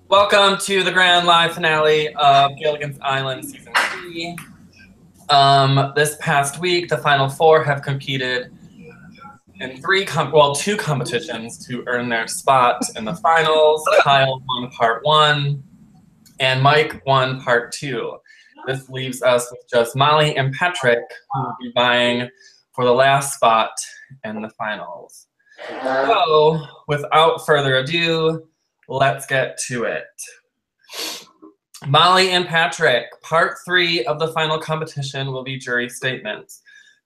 Welcome to the grand live finale of Gilligan's Island Season 3. This past week, the final four have competed in two competitions to earn their spot in the finals. Kyle won part 1, and Mike won part 2. This leaves us with just Molly and Patrick, who will be vying for the last spot in the finals. So, without further ado, let's get to it. Molly and Patrick, part 3 of the final competition will be jury statements.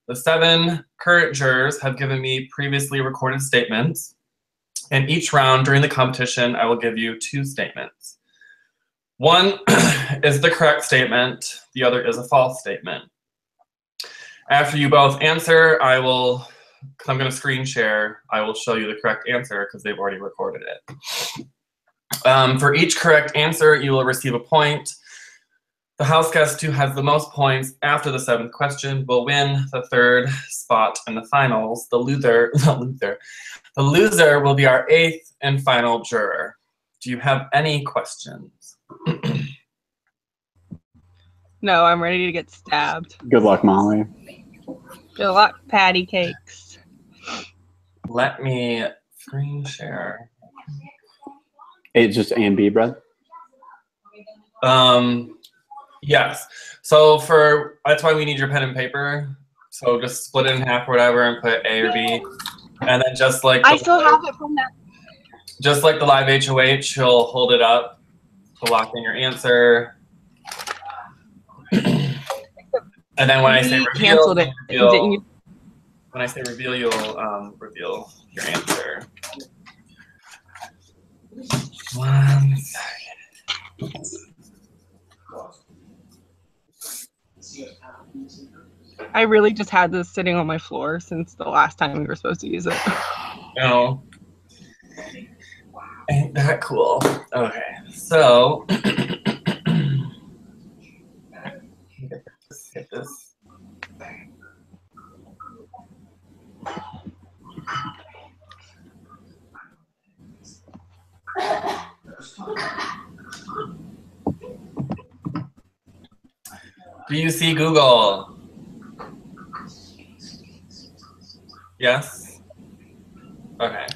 The 7 current jurors have given me previously recorded statements, and each round during the competition, I will give you 2 statements. One is the correct statement, the other is a false statement. After you both answer, I'm going to screen share, I will show you the correct answer because they've already recorded it. For each correct answer, you will receive a point. The house guest who has the most points after the 7th question will win the 3rd spot in the finals. The loser will be our 8th and final juror. Do you have any questions? No, I'm ready to get stabbed. Good luck, Molly. Good luck, patty cakes. Let me screen share. It's just A and B bread? Yes. So that's why we need your pen and paper. So just split it in half or whatever and put A or B. And then just like I still have it from that. Just like the live HOH, you'll hold it up to lock in your answer. And then when I say reveal, when I say reveal, you'll reveal your answer. 1 second. I really just had this sitting on my floor since the last time we were supposed to use it. No. Ain't that cool? Okay, so get this. Do you see Google? Yes? Okay.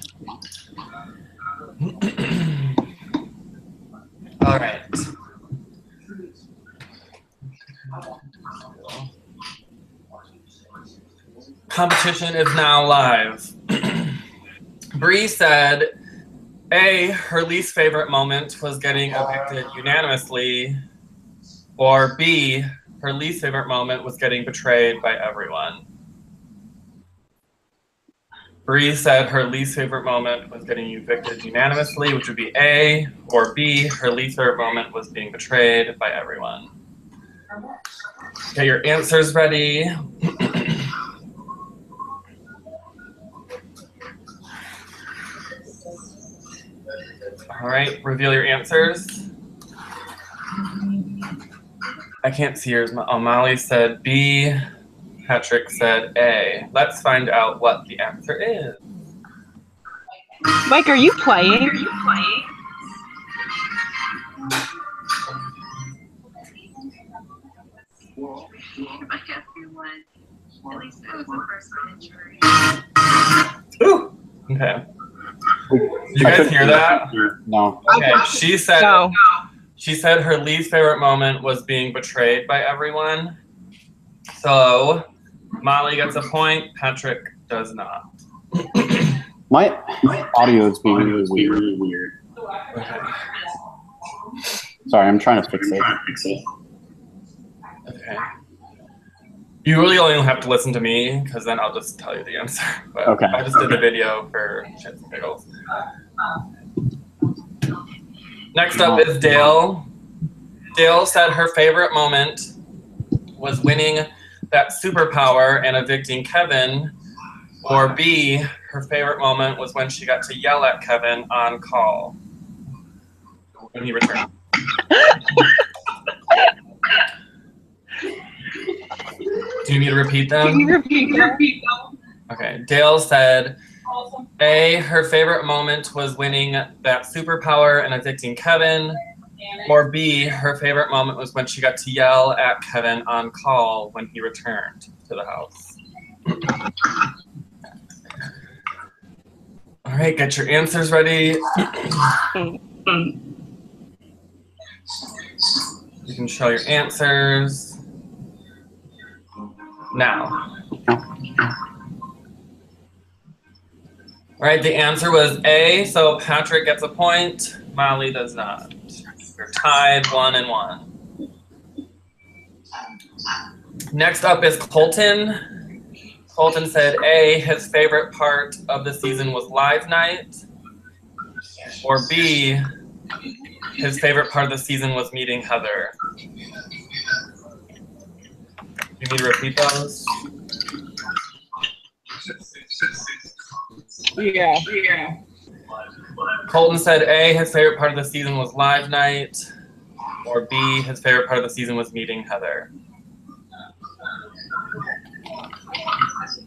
All right. Competition is now live. Bree said, A, her least favorite moment was getting evicted unanimously, or B, her least favorite moment was getting betrayed by everyone. Bree said her least favorite moment was getting evicted unanimously, which would be A, or B, her least favorite moment was being betrayed by everyone. Get your answers ready. All right, reveal your answers. I can't see yours. Oh, Molly said B. Patrick said A. Let's find out what the answer is. Mike, are you playing? Ooh, okay. You guys hear that? No. Okay, she said No. She said her least favorite moment was being betrayed by everyone. So Molly gets a point, Patrick does not. My audio is being really weird. Okay. Sorry, I'm trying to fix it. Okay. You really only have to listen to me, because then I'll just tell you the answer. But Okay. I just did the video for shits and giggles. Next up is Dale. Dale said her favorite moment was winning that superpower and evicting Kevin, or B, her favorite moment was when she got to yell at Kevin on call when he returned. Do you need me to repeat them? Can you repeat them? Okay. Dale said A, her favorite moment was winning that superpower and evicting Kevin. Or B, her favorite moment was when she got to yell at Kevin on call when he returned to the house. All right, get your answers ready. You can show your answers now. All right, the answer was A, so Patrick gets a point, Molly does not. You're tied 1-1. Next up is Colton. Colton said A, his favorite part of the season was live night. Or B, his favorite part of the season was meeting Heather. You need to repeat those? Yeah. Colton said A, his favorite part of the season was live night. Or B, his favorite part of the season was meeting Heather.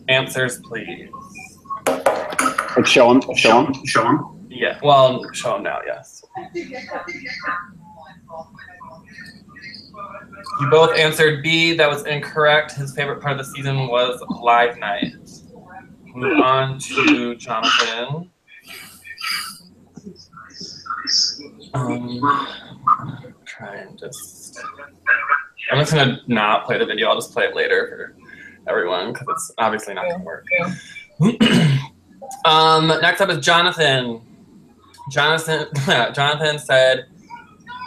Answers, please. Like show him. Yeah, well, show them now, yes. You both answered B, that was incorrect. His favorite part of the season was live night. Move on to Jonathan. Try and just... I'm just gonna not play the video, I'll just play it later for everyone, because it's obviously not gonna work. Next up is Jonathan. Jonathan said,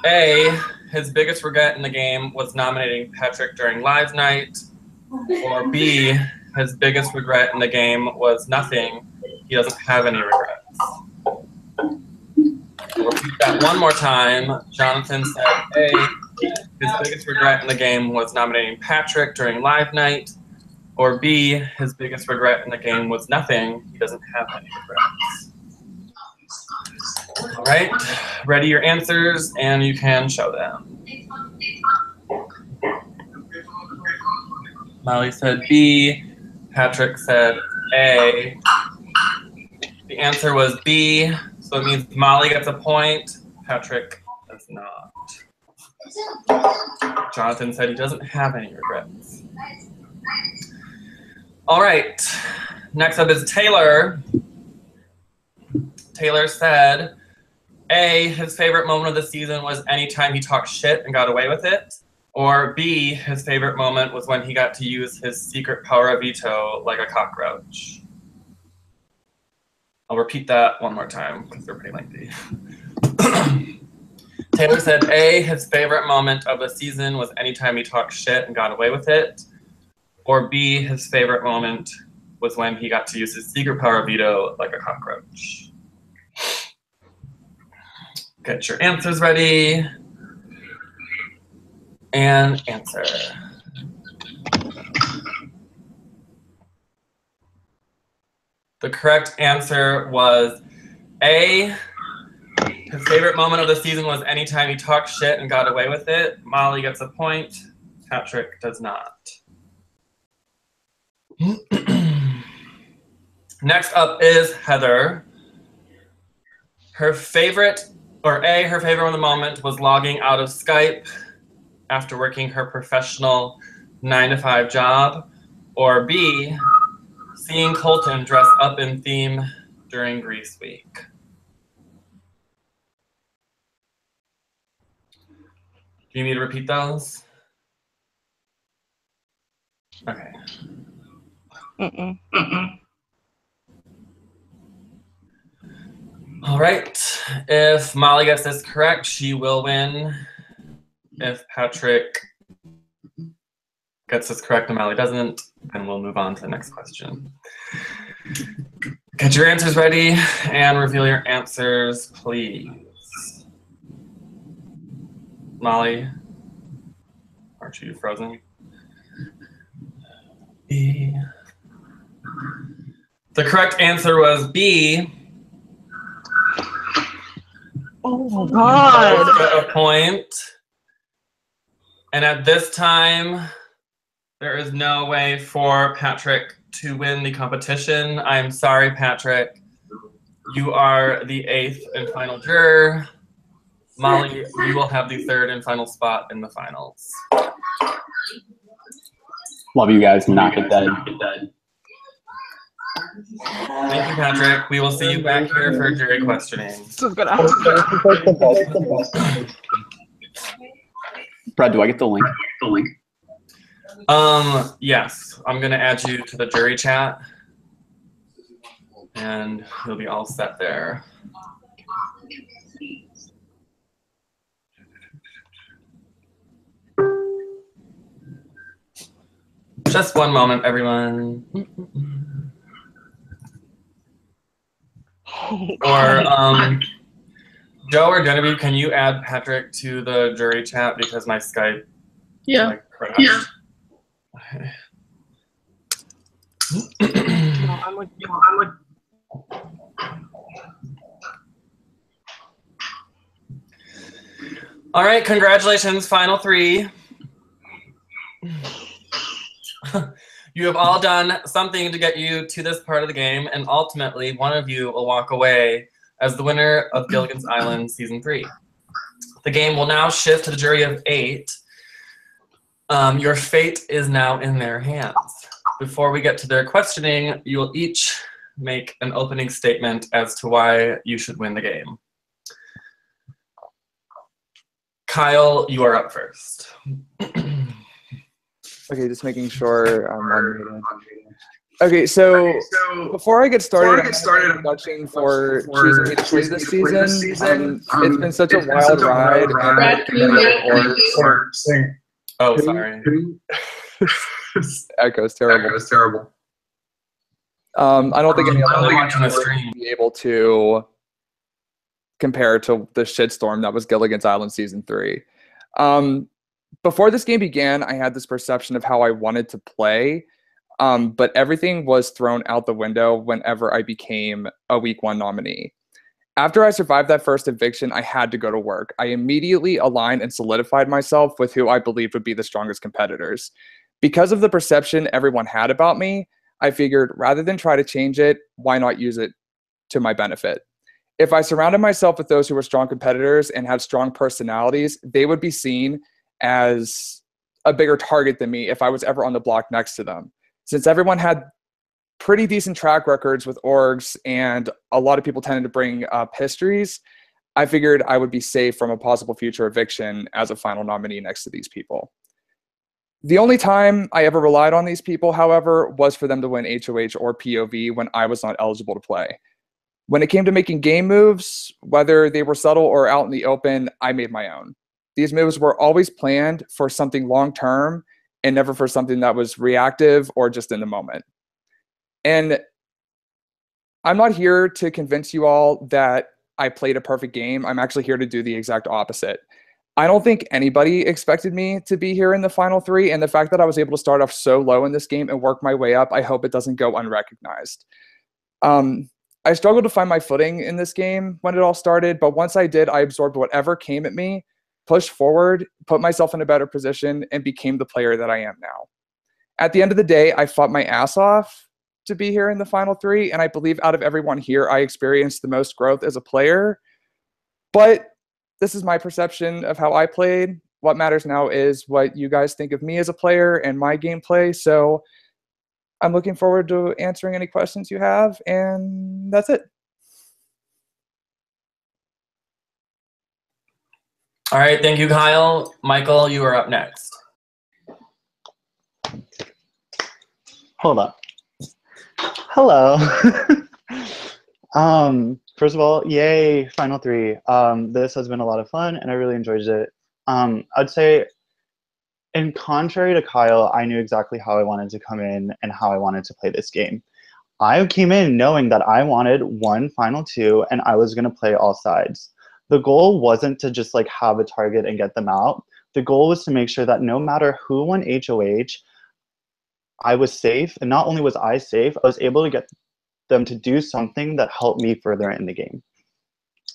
A, his biggest regret in the game was nominating Patrick during live night. Or B, his biggest regret in the game was nothing. He doesn't have any regrets. I'll repeat that one more time. Jonathan said, A, his biggest regret in the game was nominating Patrick during live night. Or B, his biggest regret in the game was nothing. He doesn't have any regrets. All right, ready your answers, and you can show them. Molly said B. Patrick said A. The answer was B, so it means Molly gets a point. Patrick does not. Jonathan said he doesn't have any regrets. All right, next up is Taylor. Taylor said, A, his favorite moment of the season was anytime he talked shit and got away with it. Or B, his favorite moment was when he got to use his secret power of veto like a cockroach. I'll repeat that one more time because they're pretty lengthy. Taylor said, A, his favorite moment of the season was anytime he talked shit and got away with it. Or B, his favorite moment was when he got to use his secret power of veto like a cockroach. Get your answers ready. And answer. The correct answer was A, his favorite moment of the season was anytime he talked shit and got away with it. Molly gets a point. Patrick does not. Next up is Heather. Her favorite, or A, her favorite of the moment was logging out of Skype after working her professional 9-to-5 job. Or B, seeing Colton dress up in theme during Grease Week. Do you need to repeat those? Okay. All right. If Molly gets this correct, she will win. If Patrick gets this correct and Molly doesn't, then we'll move on to the next question. Get your answers ready and reveal your answers, please. Molly, aren't you frozen? B. The correct answer was B. Oh, God. Got a point. And at this time, There is no way for Patrick to win the competition. I'm sorry, Patrick. You are the 8th and final juror. Molly, you will have the 3rd and final spot in the finals. Love you guys. Knock it dead. Thank you, Patrick. We will see you back here for jury questioning. This is gonna happen. Brad, do I get the link? Yes. I'm gonna add you to the jury chat. And you'll be all set there. Just one moment, everyone. Or Joe or Genevieve, can you add Patrick to the jury chat because my Skype crashed? Yeah. No, I'm with you. All right, congratulations, final 3. You have all done something to get you to this part of the game, and ultimately, one of you will walk away as the winner of Gilligan's Island Season 3. The game will now shift to the jury of 8. Your fate is now in their hands. Before we get to their questioning, you will each make an opening statement as to why you should win the game. Kyle, you are up first. Okay, just making sure I'm unmuted. Okay, so before I get started, I'm introduction for choosing HOA this season. It's been such a wild ride. Oh, sorry. Echo's terrible. I don't think any of watching the stream will be able to compare to the shitstorm that was Gilligan's Island Season 3. Before this game began, I had this perception of how I wanted to play, but everything was thrown out the window whenever I became a Week 1 nominee. After I survived that first eviction, I had to go to work. I immediately aligned and solidified myself with who I believed would be the strongest competitors. Because of the perception everyone had about me, I figured rather than try to change it, why not use it to my benefit? If I surrounded myself with those who were strong competitors and had strong personalities, they would be seen as a bigger target than me if I was ever on the block next to them. Since everyone had pretty decent track records with orgs and a lot of people tended to bring up histories, I figured I would be safe from a possible future eviction as a final nominee next to these people. The only time I ever relied on these people, however, was for them to win HOH or POV when I was not eligible to play. When it came to making game moves, whether they were subtle or out in the open, I made my own. These moves were always planned for something long-term and never for something that was reactive or just in the moment. And I'm not here to convince you all that I played a perfect game. I'm actually here to do the exact opposite. I don't think anybody expected me to be here in the final 3, and the fact that I was able to start off so low in this game and work my way up, I hope it doesn't go unrecognized. I struggled to find my footing in this game when it all started, but once I did, I absorbed whatever came at me, pushed forward, put myself in a better position, and became the player that I am now. At the end of the day, I fought my ass off to be here in the final 3, and I believe out of everyone here, I experienced the most growth as a player. But this is my perception of how I played. What matters now is what you guys think of me as a player and my gameplay. So I'm looking forward to answering any questions you have, and that's it. All right, thank you, Kyle. Michael, you are up next. Hold up. Hello. First of all, yay, Final 3. This has been a lot of fun, and I really enjoyed it. I'd say, in contrary to Kyle, I knew exactly how I wanted to come in and how I wanted to play this game. I came in knowing that I wanted one Final 2, and I was going to play all sides. The goal wasn't to just like have a target and get them out. The goal was to make sure that no matter who won HOH, I was safe, and not only was I safe, I was able to get them to do something that helped me further in the game.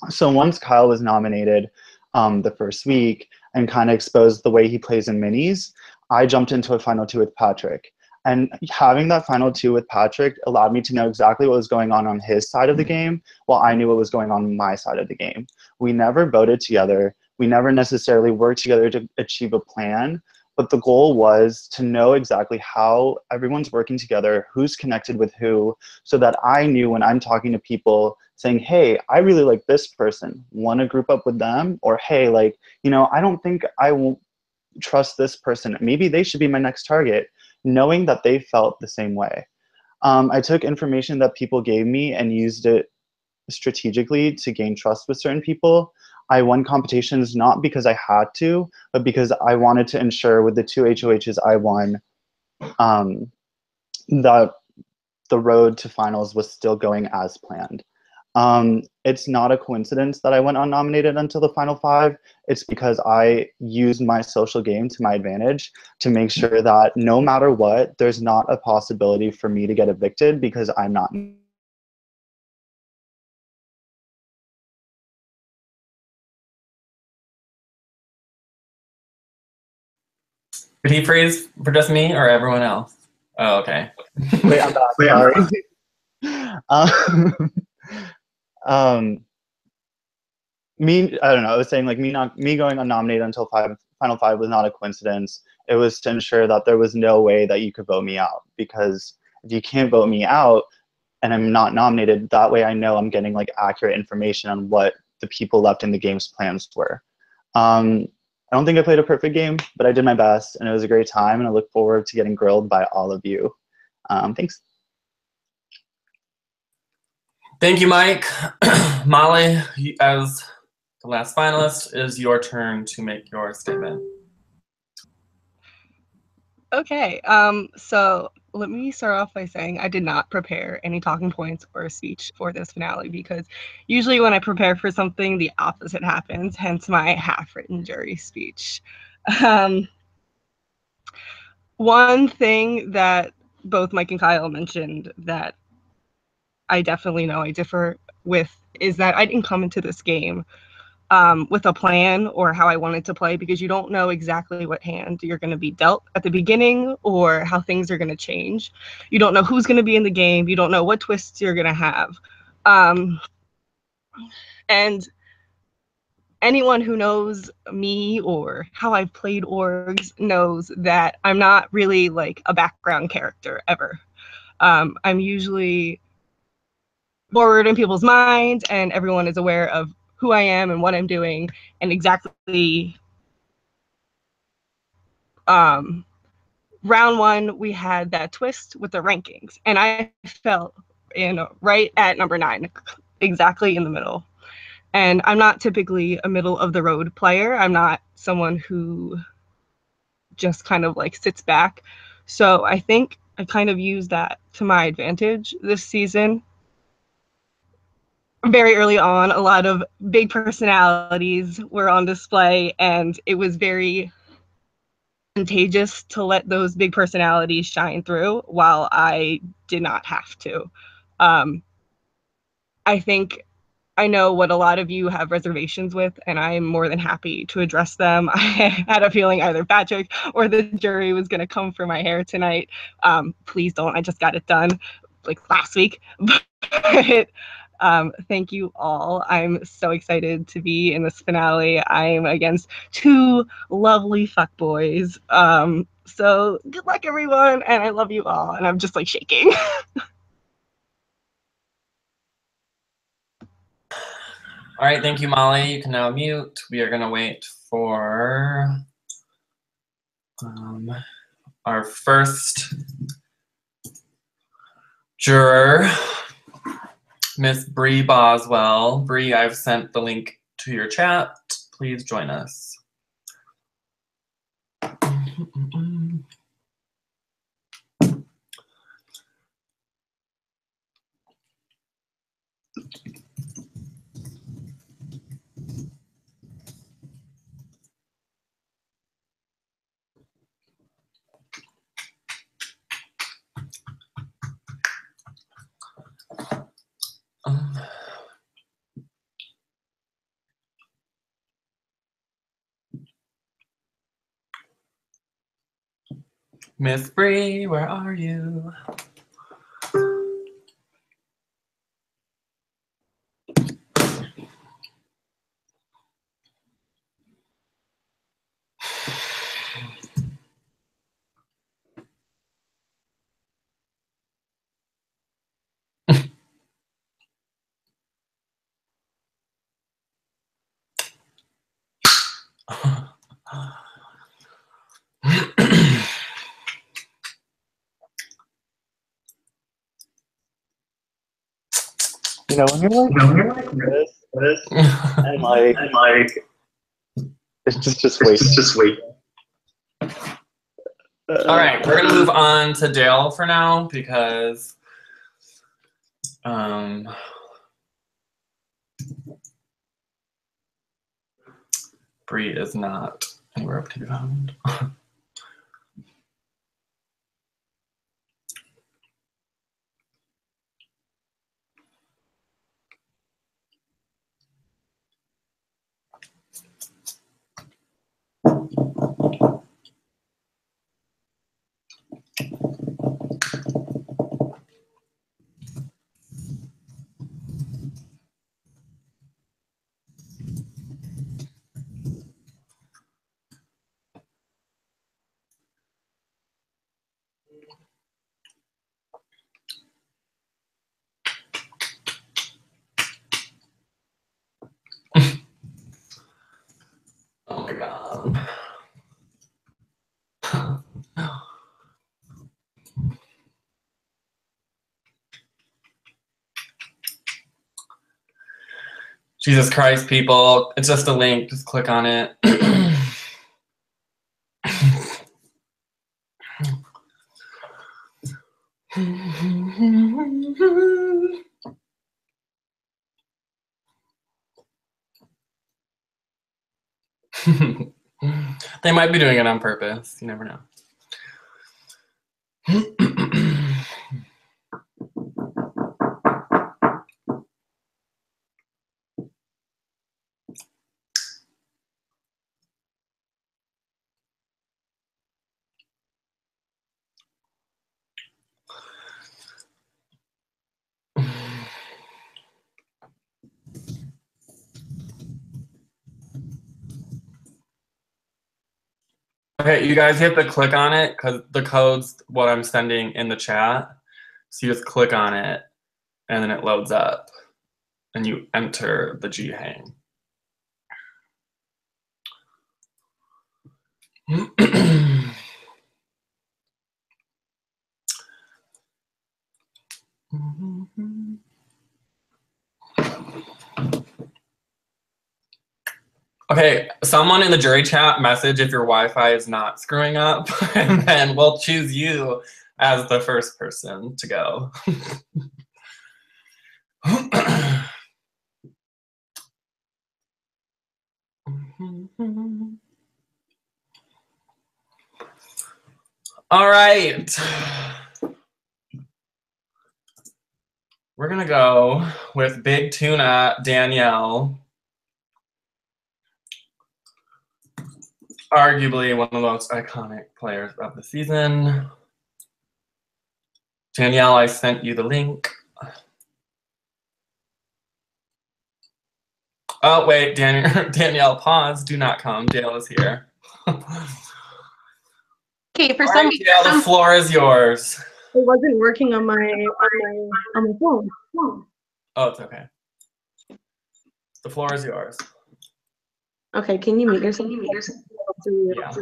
So once Kyle was nominated the first week and kind of exposed the way he plays in minis, I jumped into a final 2 with Patrick. And having that final 2 with Patrick allowed me to know exactly what was going on his side of the game, while I knew what was going on my side of the game. We never voted together. We never necessarily worked together to achieve a plan, but the goal was to know exactly how everyone's working together, who's connected with who, so that I knew when I'm talking to people saying, hey, I really like this person, want to group up with them? Or, hey, like, you know, I don't think I will trust this person. Maybe they should be my next target, knowing that they felt the same way. I took information that people gave me and used it strategically to gain trust with certain people. I won competitions not because I had to, but because I wanted to ensure with the 2 HOHs I won that the road to finals was still going as planned. It's not a coincidence that I went unnominated until the final 5. It's because I used my social game to my advantage to make sure that no matter what, there's not a possibility for me to get evicted because I'm not. Did he freeze for just me or everyone else? Oh, okay. Wait, I'm back. Sorry. um, I don't know. I was saying like me going unnominated until final 5 was not a coincidence. It was to ensure that there was no way that you could vote me out, because if you can't vote me out and I'm not nominated, that way I know I'm getting like accurate information on what the people left in the game's plans were. I don't think I played a perfect game, but I did my best and it was a great time, and I look forward to getting grilled by all of you. Thanks. Thank you, Mike. Molly, as the last finalist, it is your turn to make your statement. Okay, so let me start off by saying I did not prepare any talking points or a speech for this finale, because usually when I prepare for something, the opposite happens, hence my half-written jury speech. One thing that both Mike and Kyle mentioned that I definitely know I differ with is that I didn't come into this game with a plan or how I wanted to play, because you don't know exactly what hand you're going to be dealt at the beginning or how things are going to change. You don't know who's going to be in the game. You don't know what twists you're going to have. And anyone who knows me or how I've played orgs knows that I'm not really like a background character ever. I'm usually forward in people's minds, and everyone is aware of who I am and what I'm doing and exactly. Round 1, we had that twist with the rankings, and I felt right at number 9, exactly in the middle. And I'm not typically a middle of the road player. I'm not someone who just kind of like sits back. So I think I kind of used that to my advantage this season. Very early on, a lot of big personalities were on display, and it was very advantageous to let those big personalities shine through while I did not have to. I think I know what a lot of you have reservations with, and I'm more than happy to address them. I had a feeling either Patrick or the jury was going to come for my hair tonight. Please don't. I just got it done like last week. But thank you all. I'm so excited to be in this finale. I'm against 2 lovely fuckboys. So good luck, everyone, and I love you all. And I'm just like shaking. All right, thank you, Molly. You can now mute. We are going to wait for our first juror, Miss Bree Boswell. Bree, I've sent the link to your chat. Please join us. Miss Bree, where are you? You know, when you're like this, and like, it's just wait. Just wait. All right, we're gonna move on to Dale for now because Bree is not anywhere to be found. Oh my god. Jesus Christ, people. It's just a link. Just click on it. They might be doing it on purpose. You never know. Okay, you guys have to click on it because the code's what I'm sending in the chat. So you just click on it and then it loads up and you enter the G hang. Okay, someone in the jury chat message if your Wi-Fi is not screwing up, and then we'll choose you as the first person to go. All right. We're gonna go with Big Tuna Danielle. Arguably one of the most iconic players of the season. Danielle, I sent you the link. Oh, wait, Danielle, pause. Do not come. Dale is here. Okay, for All some right, Dale, the floor is yours. it wasn't working on my phone. Oh, it's okay. The floor is yours. Okay, can you mute yourself? Yeah.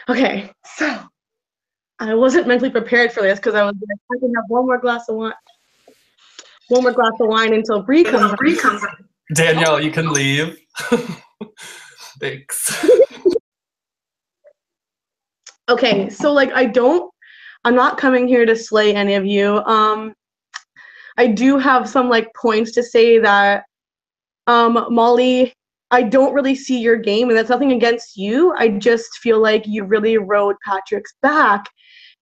Okay, so I wasn't mentally prepared for this because I was like, I can have one more glass of wine until Bree comes. Danielle, you can leave. Thanks. Okay, so like I'm not coming here to slay any of you. I do have some like points to say that Molly, I don't really see your game, and that's nothing against you. I just feel like you really rode Patrick's back.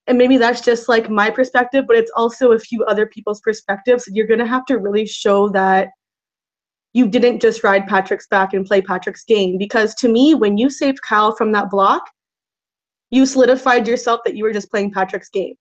And maybe that's just like my perspective, but it's also a few other people's perspectives. You're gonna have to really show that you didn't just ride Patrick's back and play Patrick's game. Because to me, when you saved Kyle from that block, you solidified yourself that you were just playing Patrick's game.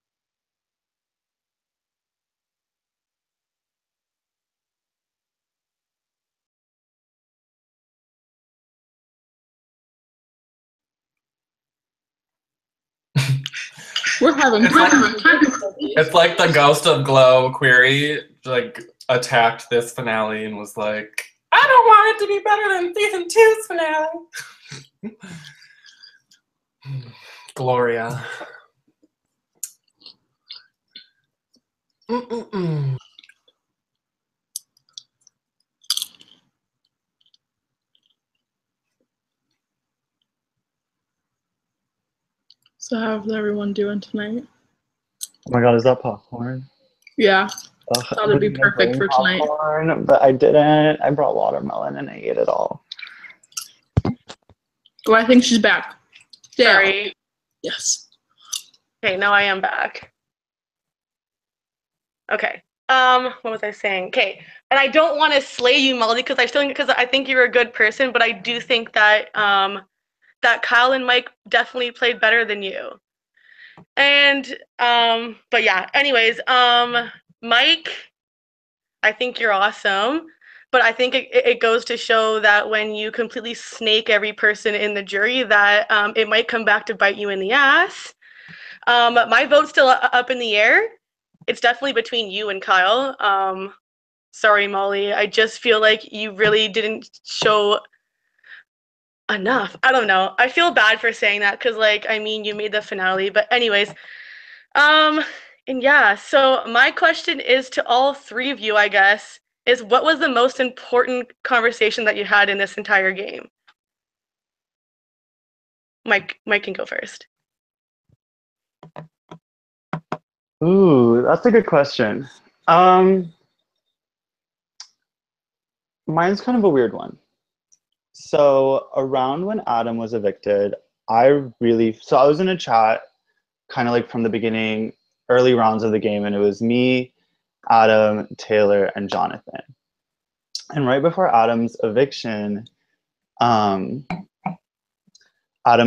We're having It's like the Ghost of Glow query like attacked this finale and was like, I don't want it to be better than season 2's finale. Gloria. Mm-mm-mm. So how's everyone doing tonight? Oh my god, is that popcorn? Yeah, Ugh, thought it'd be I was gonna perfect bring for tonight. popcorn, but I didn't. I brought watermelon and I ate it all. Oh, I think she's back. Dale. Sorry. Yes. Okay, now I am back. Okay. What was I saying? Okay, and I don't want to slay you, Molly, because I think you're a good person, but I do think that that Kyle and Mike definitely played better than you. And but yeah. Anyways, Mike, I think you're awesome. But I think it goes to show that when you completely snake every person in the jury, that it might come back to bite you in the ass. My vote's still up in the air. It's definitely between you and Kyle. Sorry, Molly. I just feel like you really didn't show enough. I don't know. I feel bad for saying that because, like, I mean, you made the finale. But anyways, and yeah. So my question is to all three of you, I guess, is what was the most important conversation that you had in this entire game? Mike can go first. Ooh, that's a good question. Mine's kind of a weird one. So around when Adam was evicted, I was in a chat kind of like from the beginning, early rounds of the game, and it was me, Adam, Taylor, and Jonathan. And right before Adam's eviction, Adam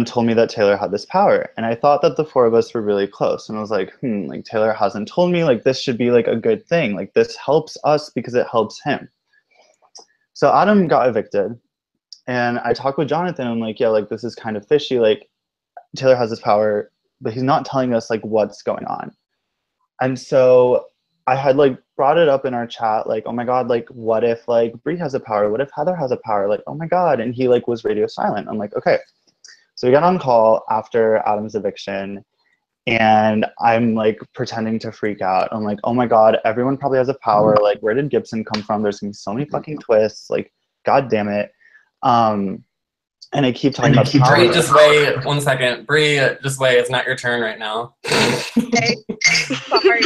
told me that Taylor had this power, and I thought that the four of us were really close, and I was like, like Taylor hasn't told me, like this should be like a good thing, like this helps us because it helps him. So Adam got evicted, and I talked with Jonathan. I'm like, yeah, like this is kind of fishy. Like Taylor has this power, but he's not telling us like what's going on. And so I had like brought it up in our chat, like, oh my god, like what if like Bree has a power? What if Heather has a power? Like, oh my god. And he like was radio silent. I'm like, okay. So we got on call after Adam's eviction, and I'm like pretending to freak out. I'm like, oh my god, everyone probably has a power. Like, where did Gibson come from? There's gonna be so many fucking twists. Like, god damn it. And I keep talking about power. Bree, just wait 1 second. Bree, just wait. It's not your turn right now. Okay. Sorry.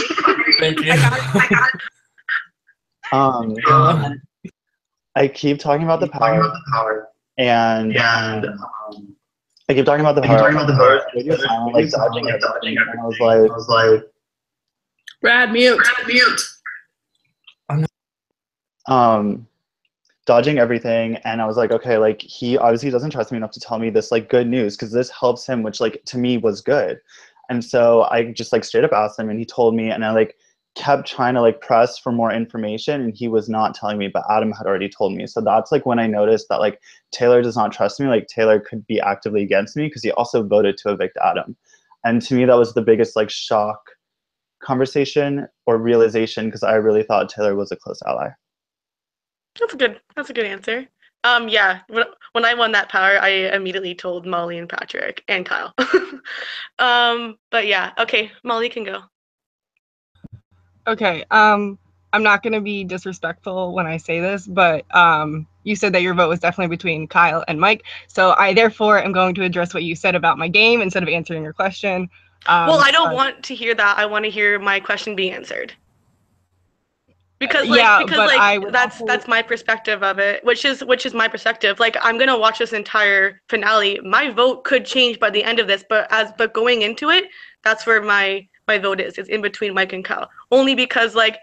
Thank you. I keep talking about the power, and I keep talking about the power. Like dodging everything. And I was like, Brad, mute. dodging everything, and I was like, okay, like he obviously doesn't trust me enough to tell me this like good news because this helps him, which like to me was good. And so I just like straight up asked him, and he told me, and I like kept trying to like press for more information, and he was not telling me, but Adam had already told me. So that's like when I noticed that like Taylor does not trust me. Like Taylor could be actively against me because he also voted to evict Adam. And to me, that was the biggest like shock conversation or realization, because I really thought Taylor was a close ally. That's a good answer. Yeah, when I won that power, I immediately told Molly and Patrick and Kyle. But yeah, okay, Molly can go. Okay, I'm not going to be disrespectful when I say this, but you said that your vote was definitely between Kyle and Mike, so I therefore am going to address what you said about my game instead of answering your question. Well, I don't want to hear that. I want to hear my question be answered. Because that's my perspective of it, which is my perspective. Like, I'm gonna watch this entire finale. My vote could change by the end of this, but going into it, that's where my vote is. It's in between Mike and Kyle. Only because like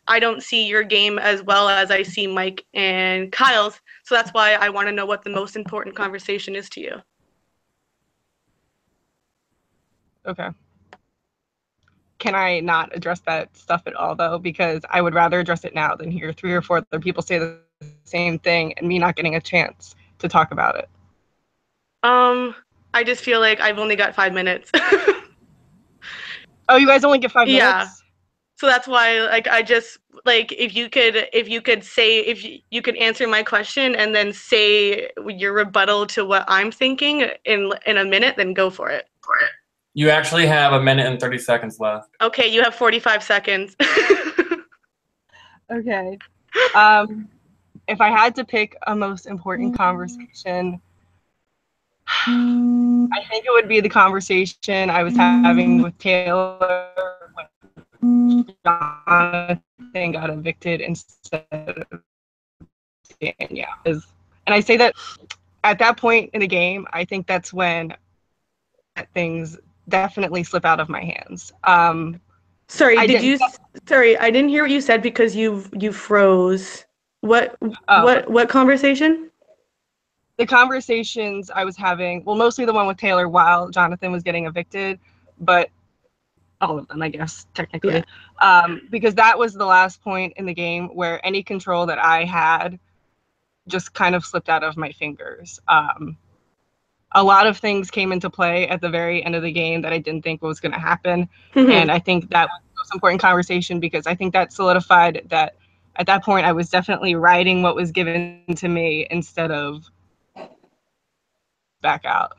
I don't see your game as well as I see Mike and Kyle's. So that's why I want to know what the most important conversation is to you. Okay. Can I not address that stuff at all, though? Because I would rather address it now than hear 3 or 4 other people say the same thing and me not getting a chance to talk about it. I just feel like I've only got 5 minutes. Oh, you guys only get 5 Yeah. minutes? So that's why, like, I just, like, if you could answer my question and then say your rebuttal to what I'm thinking in a minute, then go for it. You actually have 1 minute and 30 seconds left. Okay, you have 45 seconds. Okay. If I had to pick a most important conversation, I think it would be the conversation I was having with Taylor when Jonathan got evicted instead of Danielle. And I say that at that point in the game, I think that's when things definitely slip out of my hands. Sorry, I I didn't hear what you said because you froze. What conversation? The conversations I was having, well, mostly the one with Taylor while Jonathan was getting evicted, but all of them, I guess, technically. Yeah. Because that was the last point in the game where any control that I had just kind of slipped out of my fingers. A lot of things came into play at the very end of the game that I didn't think was going to happen. And I think that was the most important conversation because I think that solidified that at that point I was definitely writing what was given to me instead of back out.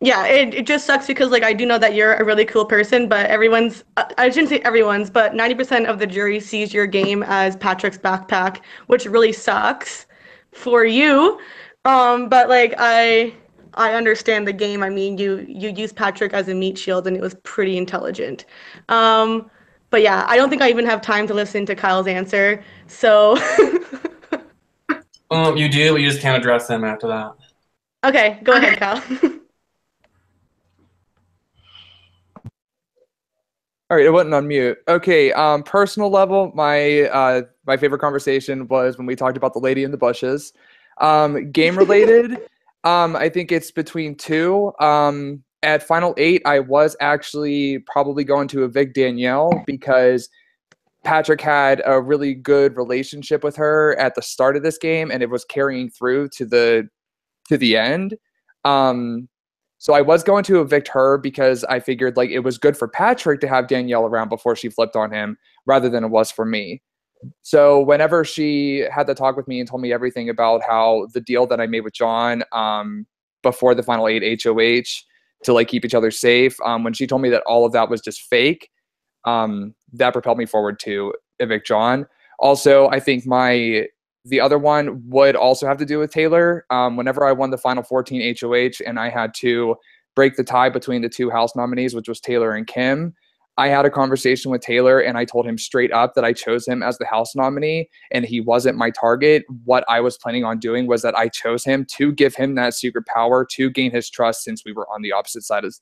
Yeah, it just sucks because, like, I do know that you're a really cool person, but I shouldn't say everyone's, but 90% of the jury sees your game as Patrick's backpack, which really sucks for you. But, like, I understand the game. I mean, you used Patrick as a meat shield, and it was pretty intelligent. But yeah, I don't think I even have time to listen to Kyle's answer, so. You do, but you just can't address him after that. Okay, go ahead, Kyle. All right, it wasn't on mute. Okay, personal level, my favorite conversation was when we talked about the lady in the bushes. Game related, I think it's between 2. At Final 8, I was actually probably going to evict Danielle because Patrick had a really good relationship with her at the start of this game, and it was carrying through to the end. So I was going to evict her because I figured like it was good for Patrick to have Danielle around before she flipped on him rather than it was for me. So whenever she had to talk with me and told me everything about how the deal that I made with John before the Final 8 HOH to like keep each other safe, when she told me that all of that was just fake, that propelled me forward to evict John. Also, I think the other one would also have to do with Taylor. Whenever I won the Final 14 HOH and I had to break the tie between the 2 House nominees, which was Taylor and Kim, I had a conversation with Taylor and I told him straight up that I chose him as the House nominee and he wasn't my target. What I was planning on doing was that I chose him to give him that secret power to gain his trust since we were on the opposite sides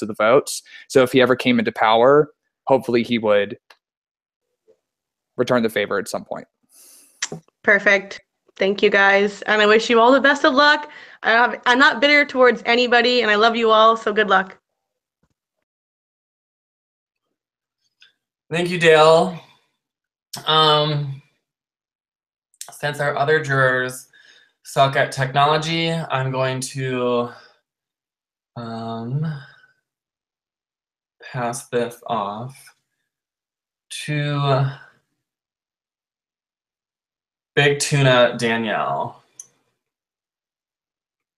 of the votes. So if he ever came into power, hopefully he would return the favor at some point. Perfect. Thank you, guys. And I wish you all the best of luck. I'm not bitter towards anybody, and I love you all, so good luck. Thank you, Dale. Since our other jurors suck at technology, I'm going to pass this off to Big Tuna Danielle.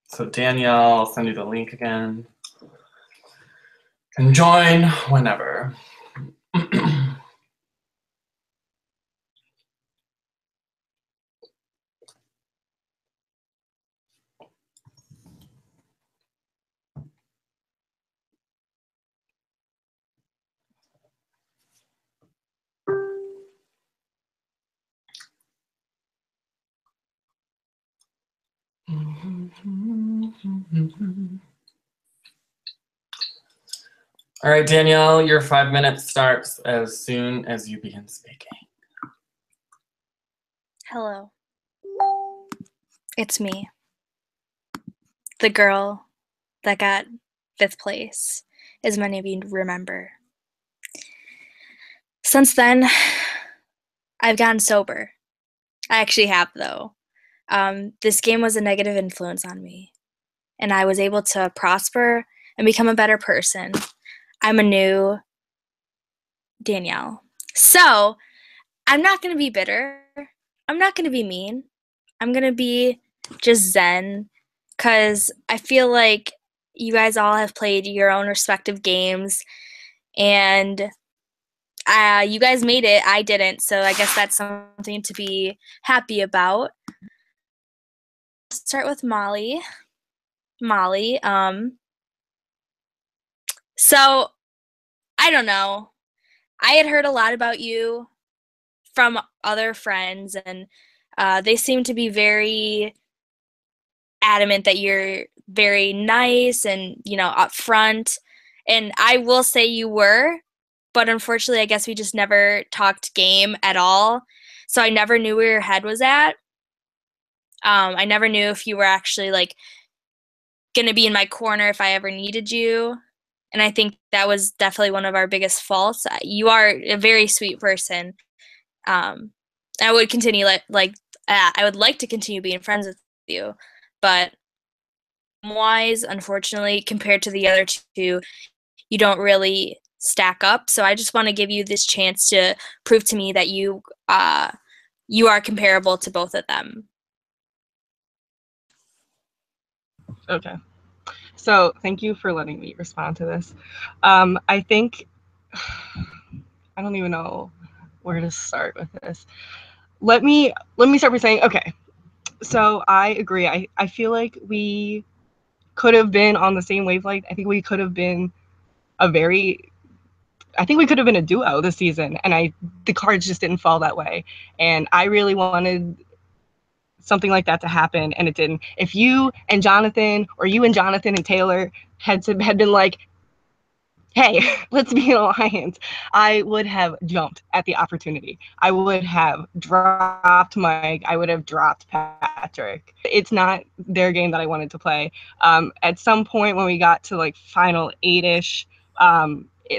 So Danielle, I'll send you the link again. Can join whenever. All right, Danielle, your 5 minutes starts as soon as you begin speaking. Hello. It's me. The girl that got 5th place as many of you remember. Since then, I've gotten sober. I actually have, though. This game was a negative influence on me, and I was able to prosper and become a better person. I'm a new Danielle. So, I'm not going to be bitter. I'm not going to be mean. I'm going to be just zen, because I feel like you guys all have played your own respective games, and you guys made it. I didn't, so I guess that's something to be happy about. Start with Molly. Molly, so I don't know. I had heard a lot about you from other friends, and they seem to be very adamant that you're very nice and, upfront. And I will say you were, but unfortunately, I guess we just never talked game at all. So I never knew where your head was at. I never knew if you were actually going to be in my corner if I ever needed you. And I think that was definitely one of our biggest faults. You are a very sweet person. I would continue I would like to continue being friends with you, but wise, unfortunately, compared to the other two, you don't really stack up. So I just want to give you this chance to prove to me that you are comparable to both of them. Okay. So thank you for letting me respond to this. I think, I don't even know where to start with this. Let me start by saying, okay, so I agree. I feel like we could have been on the same wavelength. I think we could have been a duo this season, and the cards just didn't fall that way. And I really wanted something like that to happen, and it didn't. If you and Jonathan, or you and Jonathan and Taylor had been like, hey, let's be an alliance, I would have jumped at the opportunity. I would have dropped Mike. I would have dropped Patrick. It's not their game that I wanted to play. At some point when we got to final 8-ish,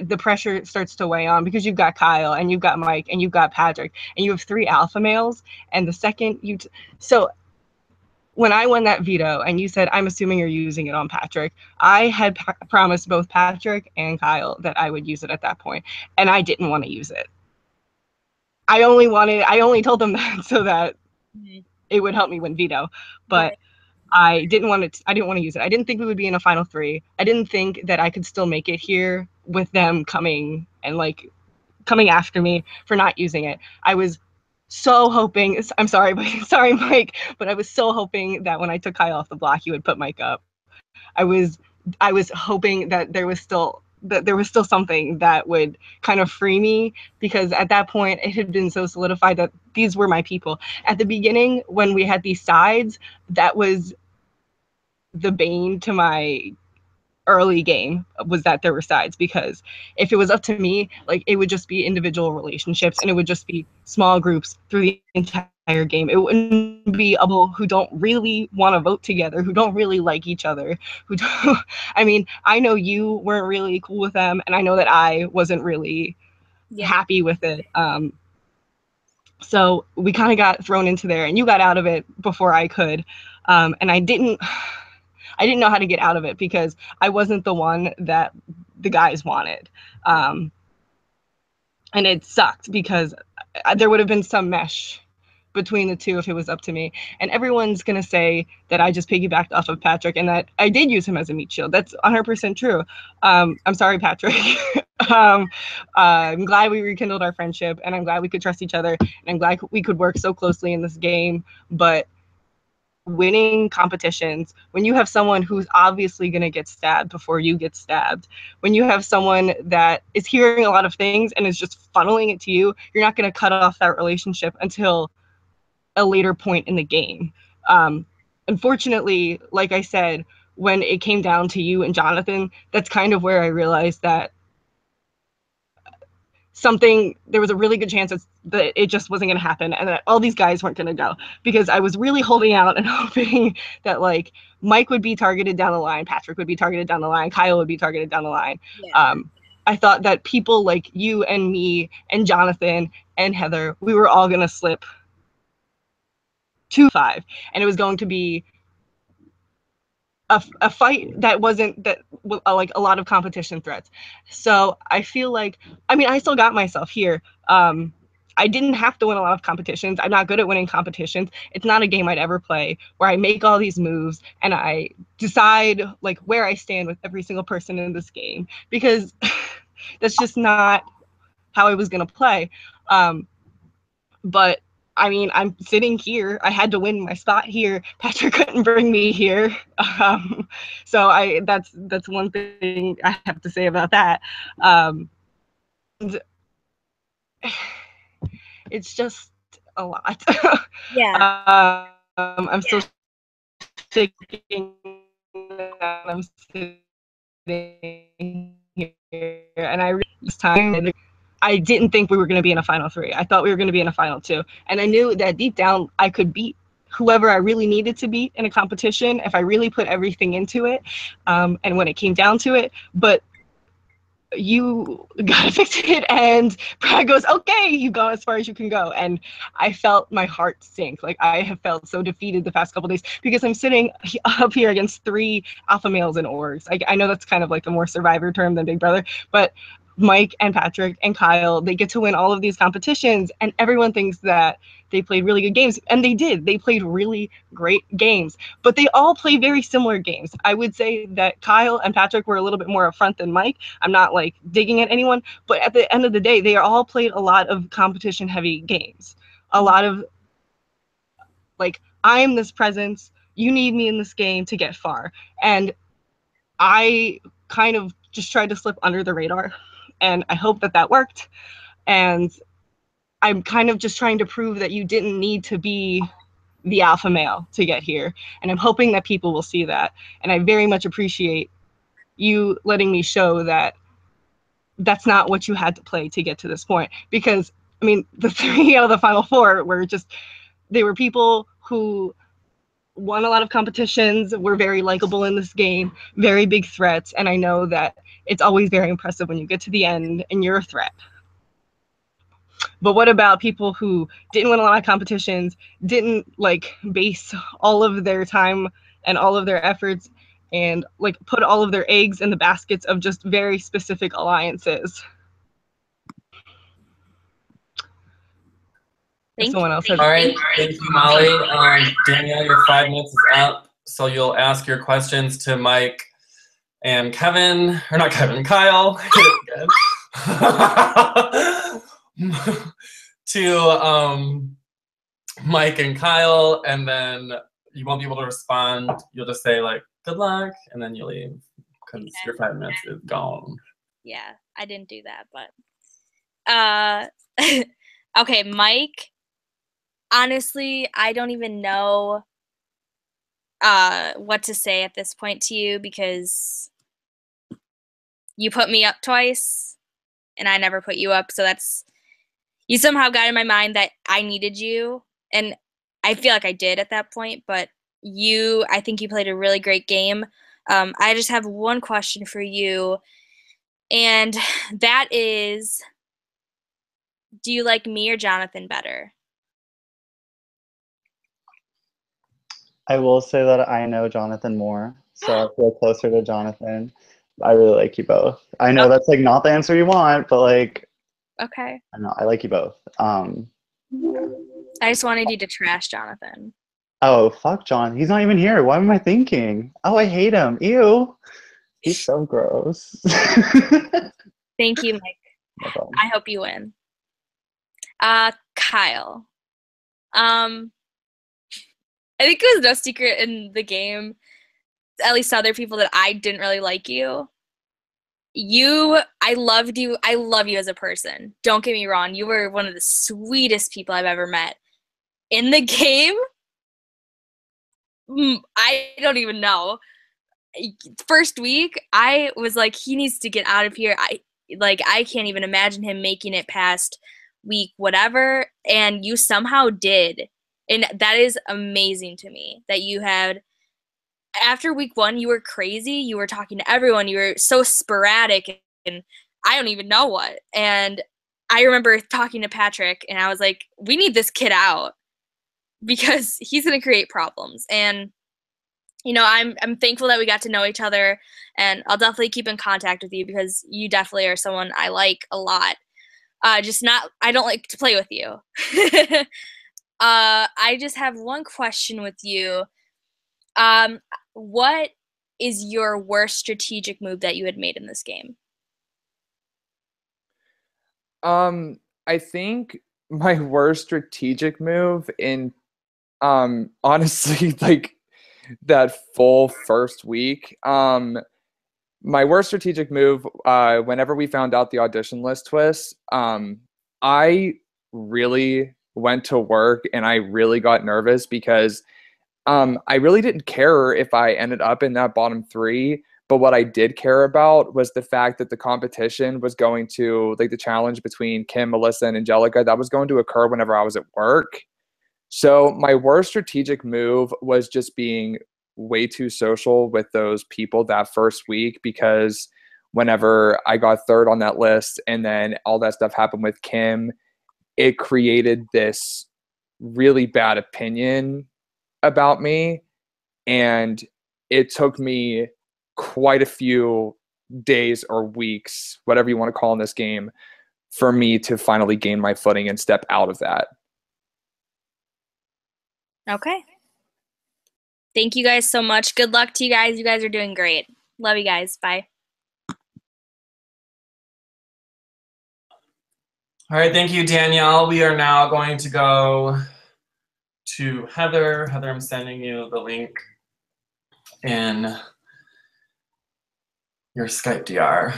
the pressure starts to weigh on, because you've got Kyle and you've got Mike and you've got Patrick and you have 3 alpha males. And the second so when I won that veto and you said, I'm assuming you're using it on Patrick, I had promised both Patrick and Kyle that I would use it at that point, and I didn't want to use it. I only told them that so that it would help me win veto, but I didn't want to use it. I didn't think we would be in a final 3. I didn't think that I could still make it here with them coming after me for not using it. I was so hoping, I'm sorry, Mike, but I was so hoping that when I took Kyle off the block, you would put Mike up. I was hoping that there was still something that would kind of free me, because at that point it had been so solidified that these were my people. At the beginning, when we had these sides, that was the bane to my early game, was that there were sides, because if it was up to me, it would just be individual relationships, and it would just be small groups through the entire game. It wouldn't be people who don't really want to vote together, who don't really like each other, who don't, I mean, I know you weren't really cool with them, and I know that I wasn't really happy with it. So we kind of got thrown into there, and you got out of it before I could, and I didn't know how to get out of it, because I wasn't the one that the guys wanted. And it sucked, because there would have been some mesh between the two if it was up to me. And everyone's going to say that I just piggybacked off of Patrick and that I did use him as a meat shield. That's 100% true. I'm sorry, Patrick. I'm glad we rekindled our friendship, and I'm glad we could trust each other, and I'm glad we could work so closely in this game. But winning competitions, when you have someone who's obviously going to get stabbed before you get stabbed, when you have someone that is hearing a lot of things and is just funneling it to you, you're not going to cut off that relationship until a later point in the game. Unfortunately, like I said, when it came down to you and Jonathan, that's kind of where I realized that there was a really good chance that it just wasn't going to happen and that all these guys weren't going to go, because I was really holding out and hoping that like Mike would be targeted down the line, Patrick would be targeted down the line, Kyle would be targeted down the line. Yeah. I thought that people like you and me and Jonathan and Heather, we were all going to slip 2-5, and it was going to be a fight that wasn't that like a lot of competition threats. So I feel like, I mean, I still got myself here. I didn't have to win a lot of competitions. I'm not good at winning competitions. It's not a game I'd ever play where I make all these moves and I decide like where I stand with every single person in this game, because that's just not how I was going to play. But I mean, I'm sitting here. I had to win my spot here. Patrick couldn't bring me here. So that's one thing I have to say about that. And it's just a lot. Yeah. I'm still shaking. I'm sitting here, and I really this time. I didn't think we were going to be in a final 3. I thought we were going to be in a final 2. And I knew that deep down I could beat whoever I really needed to beat in a competition if I really put everything into it. And when it came down to it, but you gotta fix it. And Brad goes, okay, you go as far as you can go. And I felt my heart sink. Like I have felt so defeated the past couple days because I'm sitting up here against 3 alpha males and orgs. I know that's kind of like a more Survivor term than Big Brother, but Mike and Patrick and Kyle, they get to win all of these competitions and everyone thinks that they played really good games, and they did. They played really great games, but they all play very similar games. I would say that Kyle and Patrick were a little bit more upfront than Mike. I'm not like digging at anyone, but at the end of the day, they all played a lot of competition heavy games. A lot of like, I am this presence, you need me in this game to get far. And I kind of just tried to slip under the radar, and I hope that that worked. And I'm kind of just trying to prove that you didn't need to be the alpha male to get here. And I'm hoping that people will see that. And I very much appreciate you letting me show that that's not what you had to play to get to this point. Because, I mean, the 3 out of the final 4 were just, they were people who won a lot of competitions, were very likable in this game, very big threats. And I know that it's always very impressive when you get to the end and you're a threat. But what about people who didn't win a lot of competitions, didn't like base all of their time and all of their efforts and like put all of their eggs in the baskets of just very specific alliances? Thank someone else has All right, thank you, Molly. Danielle, your 5 minutes is up, so you'll ask your questions to Mike and Kevin, or not Kevin, Kyle. To Mike and Kyle, and then you won't be able to respond. You'll just say like, good luck, and then you leave because your 5 minutes is gone. Yeah, I didn't do that, but okay, Mike. Honestly, I don't even know what to say at this point to you, because you put me up twice and I never put you up, so that's, you somehow got in my mind that I needed you, and I feel like I did at that point, but I think you played a really great game. I just have one question for you, and that is, do you like me or Jonathan better? I will say that I know Jonathan more, so I feel closer to Jonathan. I really like you both. I know that's like not the answer you want, but like, Okay. I know I like you both. I just wanted you to trash Jonathan. Oh, fuck John. He's not even here. What am I thinking? Oh, I hate him. Ew. He's so gross. Thank you, Mike. No problem. I hope you win. Kyle. I think it was no secret in the game, at least to other people, that I didn't really like you. I loved you. I love you as a person. Don't get me wrong. You were one of the sweetest people I've ever met. In the game, I don't even know. First week, I was like, he needs to get out of here. Like, I can't even imagine him making it past week whatever, and you somehow did. And that is amazing to me that you had, after week 1, you were crazy. You were talking to everyone. You were so sporadic, and I don't even know what. And I remember talking to Patrick, and I was like, we need this kid out because he's going to create problems. And, you know, I'm thankful that we got to know each other, and I'll definitely keep in contact with you because you definitely are someone I like a lot. I don't like to play with you. I just have one question with you. What is your worst strategic move that you had made in this game? I think my worst strategic move in honestly, like that full first week, my worst strategic move, whenever we found out the audition list twist, I really went to work and I really got nervous because I really didn't care if I ended up in that bottom 3. But what I did care about was the fact that the competition was going to, like, the challenge between Kim, Melissa, and Angelica, that was going to occur whenever I was at work. So my worst strategic move was just being way too social with those people that first week, because whenever I got 3rd on that list and then all that stuff happened with Kim, it created this really bad opinion about me. And it took me quite a few days or weeks, whatever you want to call in this game, for me to finally gain my footing and step out of that. Okay. Thank you guys so much. Good luck to you guys. You guys are doing great. Love you guys. Bye. All right, thank you, Danielle. We are now going to go to Heather. Heather, I'm sending you the link in your Skype DR.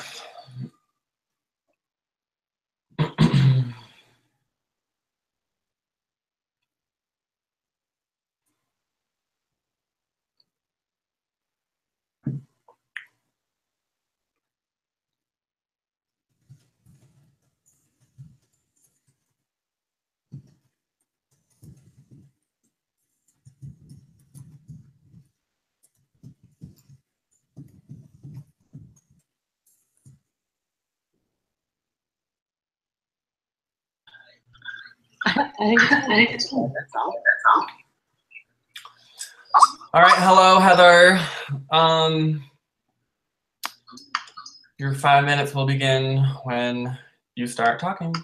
All right, hello, Heather. Your 5 minutes will begin when you start talking.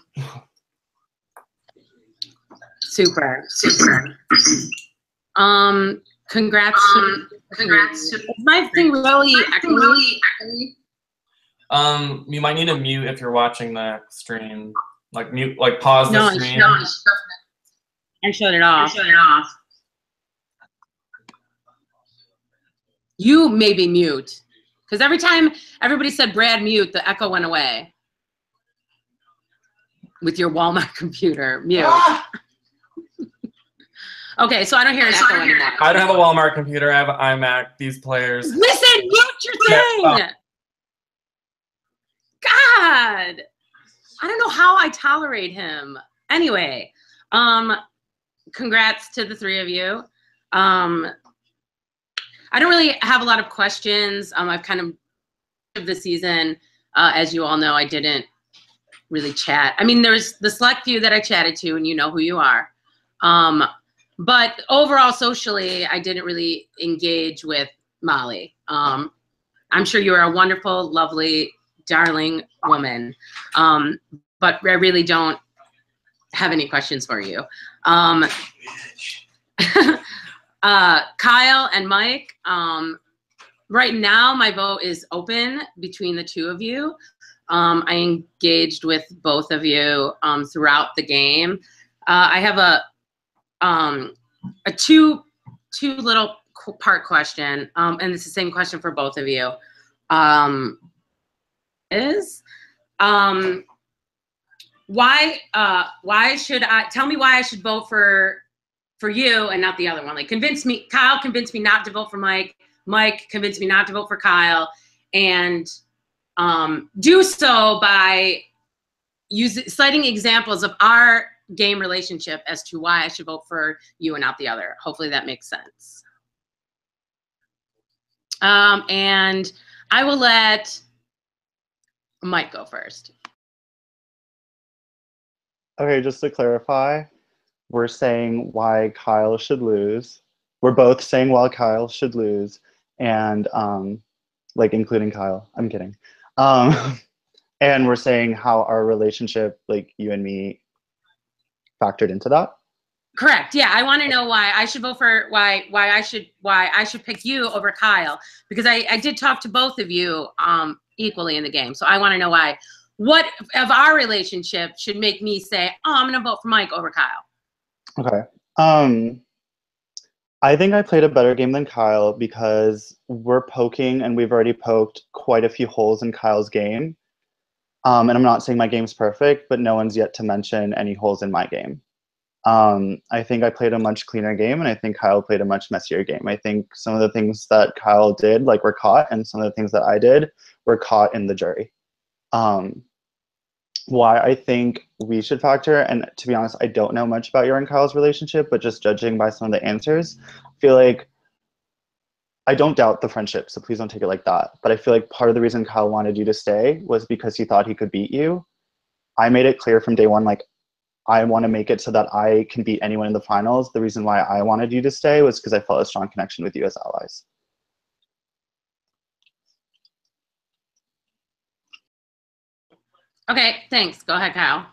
Super. Congrats to is my thing really echoey? You might need to mute if you're watching the stream. Like mute, like pause the stream. I shut it off. You maybe mute. Because every time everybody said Brad mute, the echo went away. With your Walmart computer. Mute. Ah! Okay, so I don't hear an echo anymore. I don't have a Walmart computer. I have an iMac. These players. Listen, mute your thing! God! I don't know how I tolerate him. Anyway, congrats to the 3 of you. I don't really have a lot of questions. I've kind of the season, as you all know, I didn't really chat. I mean, there's the select few that I chatted to, and you know who you are. But overall, socially, I didn't really engage with Molly. I'm sure you are a wonderful, lovely, darling woman. But I really don't have any questions for you. Kyle and Mike, right now my vote is open between the 2 of you. I engaged with both of you throughout the game. I have a two little part question, and it's the same question for both of you. Why should I tell me why I should vote for you and not the other one? Like, Kyle convinced me not to vote for Mike. Mike convinced me not to vote for Kyle. And do so by citing examples of our game relationship as to why I should vote for you and not the other. Hopefully that makes sense. And I will let Mike go first. Okay, just to clarify, we're saying why Kyle should lose. We're both saying why Kyle should lose, and like including Kyle. I'm kidding. And we're saying how our relationship, like you and me, factored into that. Correct. Yeah, I want to know why I should vote for why I should pick you over Kyle, because I did talk to both of you equally in the game. So I want to know why. What of our relationship should make me say, "Oh, I'm going to vote for Mike over Kyle"? Okay. I think I played a better game than Kyle because we're poking and we've already poked quite a few holes in Kyle's game. And I'm not saying my game's perfect, but no one's yet to mention any holes in my game. I think I played a much cleaner game, and I think Kyle played a much messier game. I think some of the things that Kyle did, like, were caught, and some of the things that I did were caught in the jury. Why I think we should factor, and to be honest, I don't know much about your and Kyle's relationship, but just judging by some of the answers, I feel like I don't doubt the friendship, so please don't take it like that. But I feel like part of the reason Kyle wanted you to stay was because he thought he could beat you. I made it clear from day one, like, I want to make it so that I can beat anyone in the finals. The reason why I wanted you to stay was because I felt a strong connection with you as allies. Okay, thanks. Go ahead, Kyle.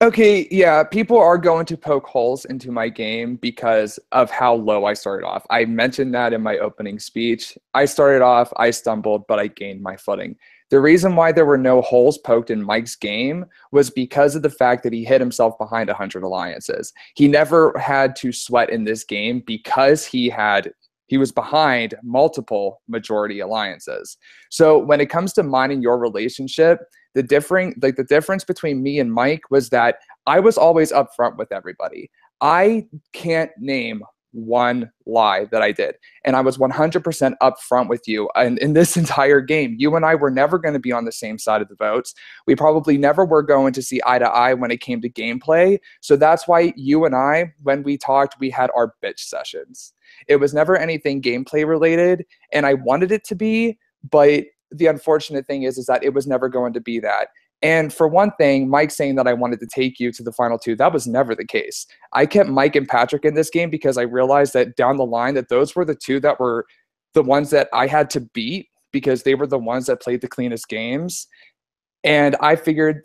Okay, yeah, people are going to poke holes into my game because of how low I started off. I mentioned that in my opening speech. I started off, I stumbled, but I gained my footing. The reason why there were no holes poked in Mike's game was because of the fact that he hid himself behind 100 alliances. He never had to sweat in this game because he was behind multiple majority alliances. So when it comes to mining your relationship, the difference between me and Mike was that I was always upfront with everybody. I can't name one lie that I did. And I was 100% upfront with you. And in this entire game, you and I were never going to be on the same side of the votes. We probably never were going to see eye to eye when it came to gameplay. So that's why you and I, when we talked, we had our bitch sessions. It was never anything gameplay related, and I wanted it to be, but the unfortunate thing is that it was never going to be that. And for one thing, Mike saying that I wanted to take you to the final two, that was never the case. I kept Mike and Patrick in this game because I realized that down the line that those were the two that were the ones that I had to beat because they were the ones that played the cleanest games. And I figured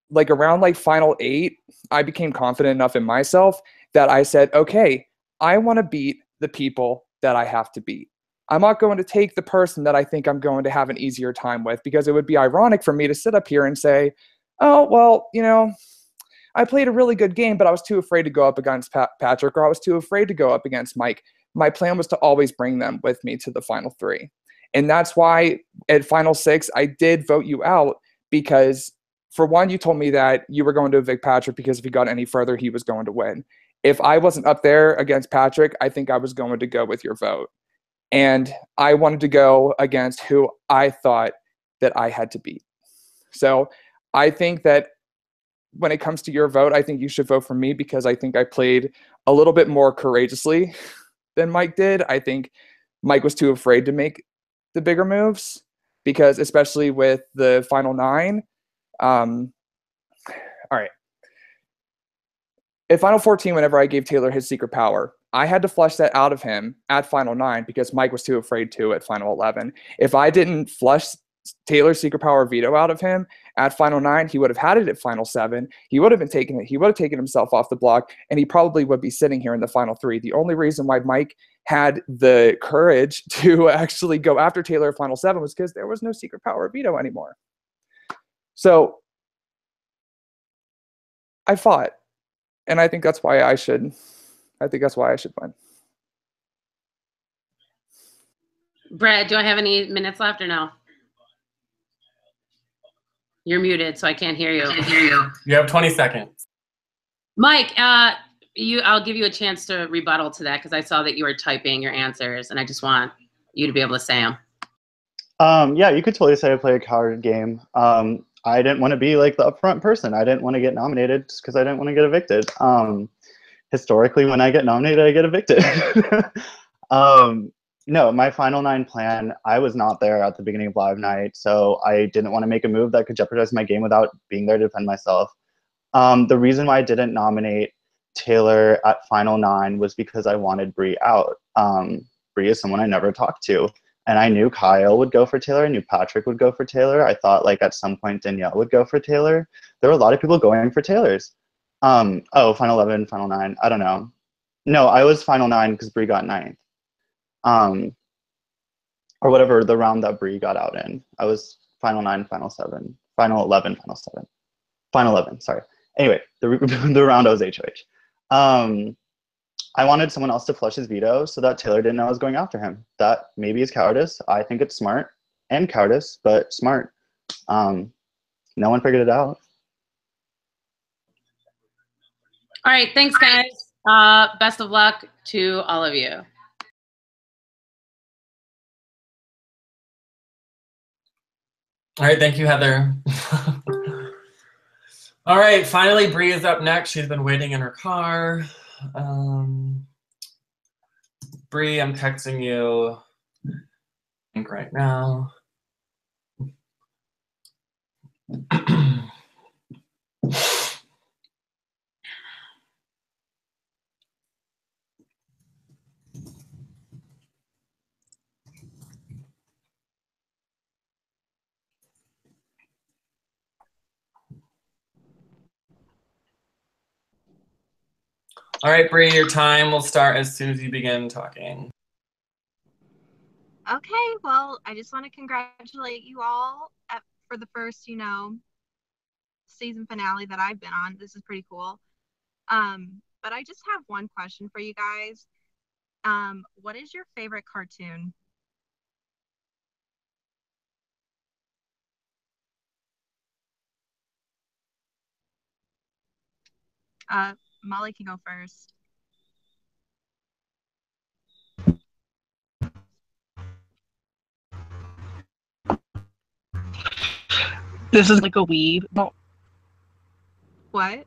like around like final 8, I became confident enough in myself that I said, okay, I want to beat the people that I have to beat. I'm not going to take the person that I think I'm going to have an easier time with, because it would be ironic for me to sit up here and say, oh, well, you know, I played a really good game, but I was too afraid to go up against Patrick, or I was too afraid to go up against Mike. My plan was to always bring them with me to the final 3. And that's why at final 6, I did vote you out, because for one, you told me that you were going to evict Patrick because if he got any further, he was going to win. If I wasn't up there against Patrick, I think I was going to go with your vote. And I wanted to go against who I thought that I had to beat. So I think that when it comes to your vote, I think you should vote for me because I think I played a little bit more courageously than Mike did. I think Mike was too afraid to make the bigger moves because especially with the final 9. All right. At final 14, whenever I gave Taylor his secret power, I had to flush that out of him at final 9 because Mike was too afraid to at final 11. If I didn't flush Taylor's secret power veto out of him at final 9, he would have had it at final 7. He would have been taking it. He would have taken himself off the block, and he probably would be sitting here in the final 3. The only reason why Mike had the courage to actually go after Taylor at final 7 was because there was no secret power veto anymore. So I fought, and I think that's why I should. I think that's why I should win. Brad, do I have any minutes left or no? You're muted, so I can't hear you. You have 20 seconds. Mike, I'll give you a chance to rebuttal to that because I saw that you were typing your answers, and I just want you to be able to say them. Yeah, you could totally say I play a coward game. I didn't want to be like the upfront person. I didn't want to get nominated just because I didn't want to get evicted. Historically, when I get nominated, I get evicted. No, my final nine plan, I was not there at the beginning of live night, so I didn't want to make a move that could jeopardize my game without being there to defend myself. The reason why I didn't nominate Taylor at final nine was because I wanted Bree out. Bree is someone I never talked to. And I knew Kyle would go for Taylor. I knew Patrick would go for Taylor. I thought like at some point Danielle would go for Taylor. There were a lot of people going for Taylor's. Oh, final 11, final nine. I don't know. No, I was final nine because Bree got ninth. Or whatever the round that Bree got out in. I was final nine, final seven, final 11, final seven, final 11. Sorry. Anyway, the round I was HOH. I wanted someone else to flush his veto so that Taylor didn't know I was going after him. That maybe is cowardice. I think it's smart and cowardice, but smart. No one figured it out. All right, thanks, guys. Best of luck to all of you. All right, thank you, Heather. All right, finally, Bree is up next. She's been waiting in her car. Bree, I'm texting you, I think right now. All right, Bree, your time will start as soon as you begin talking. Okay, well, I just want to congratulate you all for the first, season finale that I've been on. This is pretty cool. But I just have one question for you guys. What is your favorite cartoon? Molly can go first. This is like a weeb. No, What?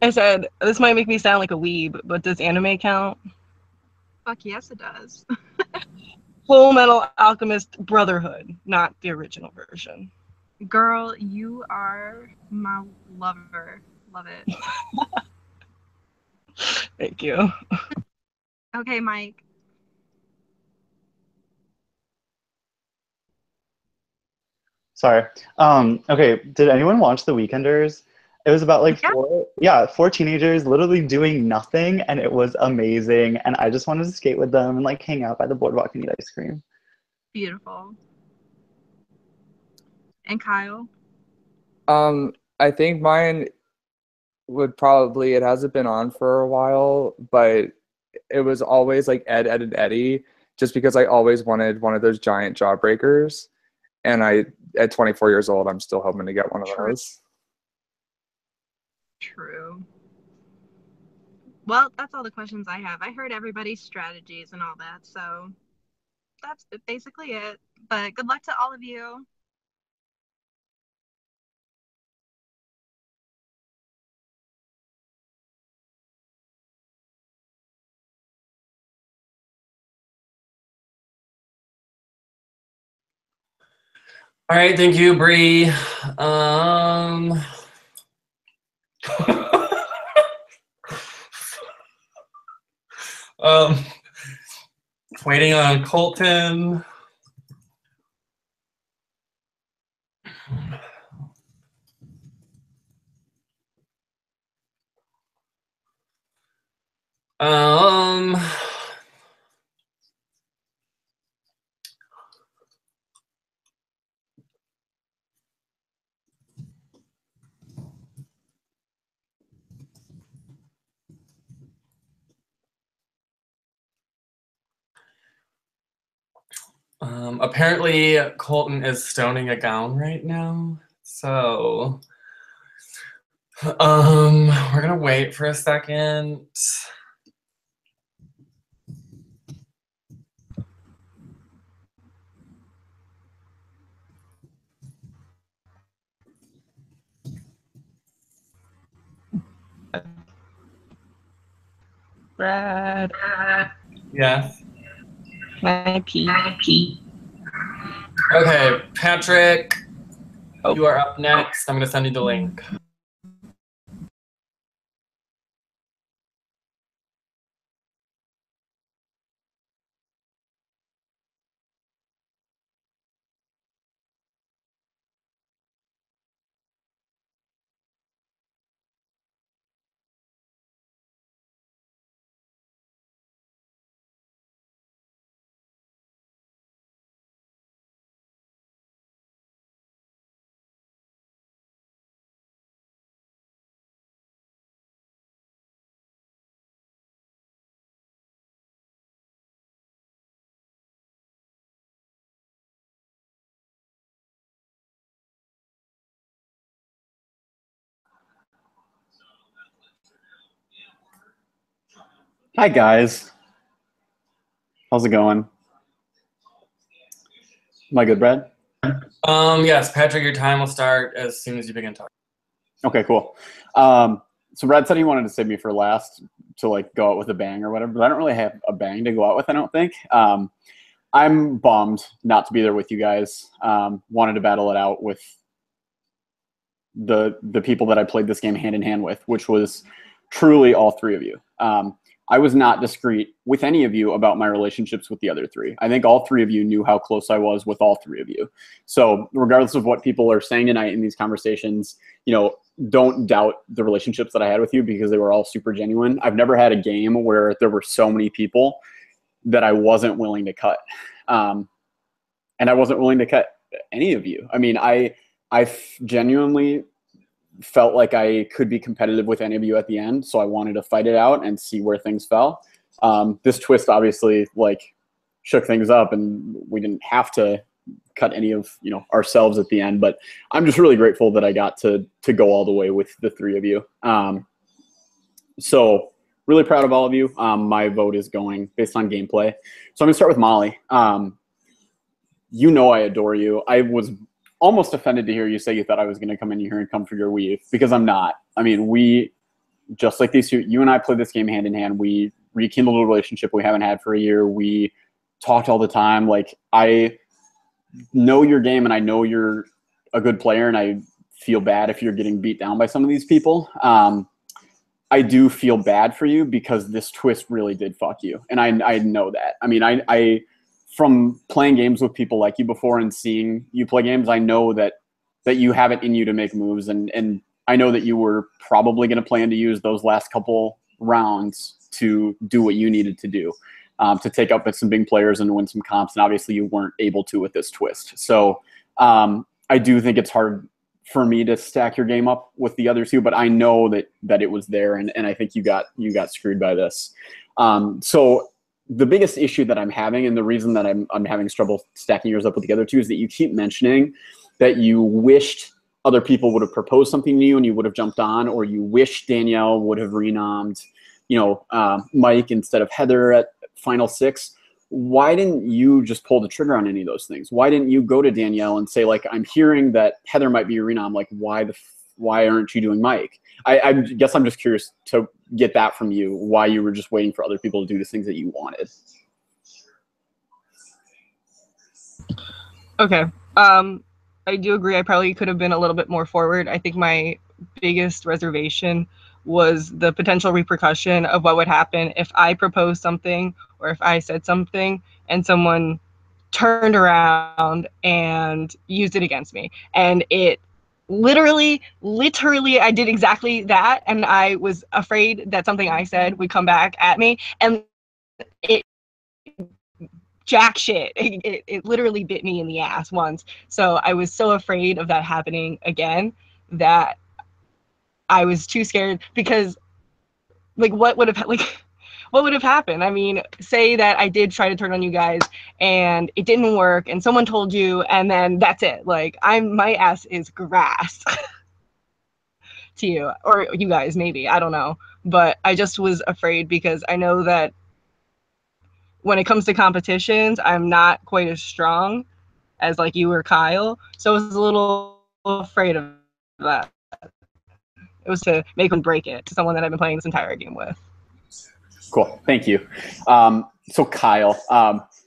I said this might make me sound like a weeb, but does anime count? Fuck yes, it does. Full Metal Alchemist Brotherhood, not the original version. Girl, you are my lover. Love it. Thank you. Okay, Mike. Sorry. Okay, did anyone watch The Weekenders? It was about like four teenagers literally doing nothing, and it was amazing. And I just wanted to skate with them and like hang out by the boardwalk and eat ice cream. Beautiful. And Kyle? I think mine would probably, it hasn't been on for a while, but it was always like Ed, Ed, and Eddie, just because I always wanted one of those giant jawbreakers. And at 24 years old, I'm still hoping to get one of those. True. Well, that's all the questions I have. I heard everybody's strategies and all that, so that's basically it. But good luck to all of you. All right, thank you, Bree. Waiting on Colton. Apparently Colton is stoning a gown right now, so we're gonna wait for a second. Brad. Yes. My pee. Okay, Patrick, Oh. you are up next. I'm going to send you the link. Hi, guys. How's it going? Am I good, Brad? Yes, Patrick, your time will start as soon as you begin talking. Okay, cool. So Brad said he wanted to save me for last to like go out with a bang or whatever, but I don't really have a bang to go out with, I don't think. I'm bummed not to be there with you guys. Wanted to battle it out with the people that I played this game hand in hand with, which was truly all three of you. I was not discreet with any of you about my relationships with the other three. I think all three of you knew how close I was with all three of you. So regardless of what people are saying tonight in these conversations, don't doubt the relationships that I had with you because they were all super genuine. I've never had a game where there were so many people that I wasn't willing to cut. And I wasn't willing to cut any of you. I mean, I genuinely felt like I could be competitive with any of you at the end. So I wanted to fight it out and see where things fell. This twist obviously shook things up and we didn't have to cut any of ourselves at the end, but I'm just really grateful that I got to go all the way with the three of you. So really proud of all of you. My vote is going based on gameplay. So I'm gonna start with Molly. I adore you. I was almost offended to hear you say you thought I was gonna come in here and come for your weave because I'm not. I mean, we, just like these two, you and I played this game hand in hand. We rekindled a relationship we haven't had for a year. We talked all the time. Like, I know your game and I know you're a good player and I feel bad if you're getting beat down by some of these people. I do feel bad for you because this twist really did fuck you. And I know that. I mean, I from playing games with people like you before and seeing you play games, I know that you have it in you to make moves. And I know that you were probably going to plan to use those last couple rounds to do what you needed to do. To take up with some big players and win some comps, and obviously you weren't able to with this twist. So I do think it's hard for me to stack your game up with the other two, but I know that it was there, and I think you got screwed by this. So the biggest issue that I'm having, and the reason that I'm having trouble stacking yours up with the other two, is that you keep mentioning that you wished other people would have proposed something to you and you would have jumped on, or you wish Danielle would have renommed, Mike instead of Heather at Final Six. Why didn't you just pull the trigger on any of those things? Why didn't you go to Danielle and say, like, I'm hearing that Heather might be your renom. Like, why aren't you doing Mike? I guess I'm just curious to get that from you, why you were just waiting for other people to do the things that you wanted. Okay. I do agree. I probably could have been a little bit more forward. I think my biggest reservation was the potential repercussion of what would happen if I proposed something or if I said something and someone turned around and used it against me. And it literally, I did exactly that. And I was afraid that something I said would come back at me. And it jack shit. It literally bit me in the ass once. So I was so afraid of that happening again that I was too scared because what would have happened? I mean, say that I did try to turn on you guys and it didn't work and someone told you and then that's it. Like, my ass is grass to you, or you guys maybe, I don't know. But I just was afraid because I know that when it comes to competitions, I'm not quite as strong as like you or Kyle. So I was a little afraid of that. It was to make them break it to someone that I've been playing this entire game with. Cool. Thank you. So Kyle,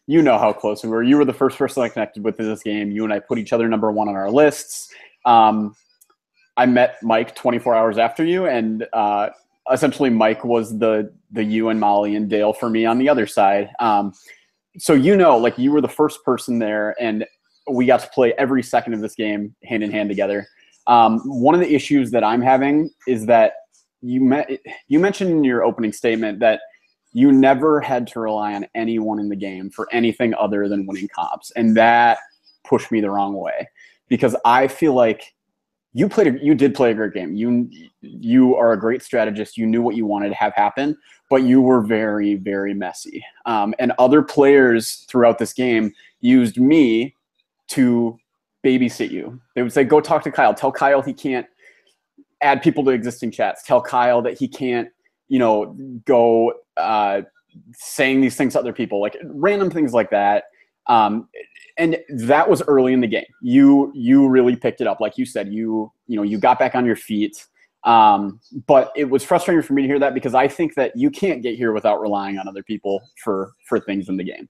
you know how close we were. You were the first person I connected with in this game. You and I put each other number one on our lists. I met Mike 24 hours after you, and essentially Mike was the you and Molly and Dale for me on the other side. So like you were the first person there, and we got to play every second of this game hand in hand together. One of the issues that I'm having is that you mentioned in your opening statement that you never had to rely on anyone in the game for anything other than winning comps, and that pushed me the wrong way because I feel like you did play a great game. You are a great strategist. You knew what you wanted to have happen, but you were very, very messy. And other players throughout this game used me to babysit you. They would say, go talk to Kyle. Tell Kyle he can't add people to existing chats. Tell Kyle that he can't, go saying these things to other people, like random things like that. And that was early in the game. You really picked it up. Like you said, you got back on your feet. But it was frustrating for me to hear that because I think that you can't get here without relying on other people for things in the game.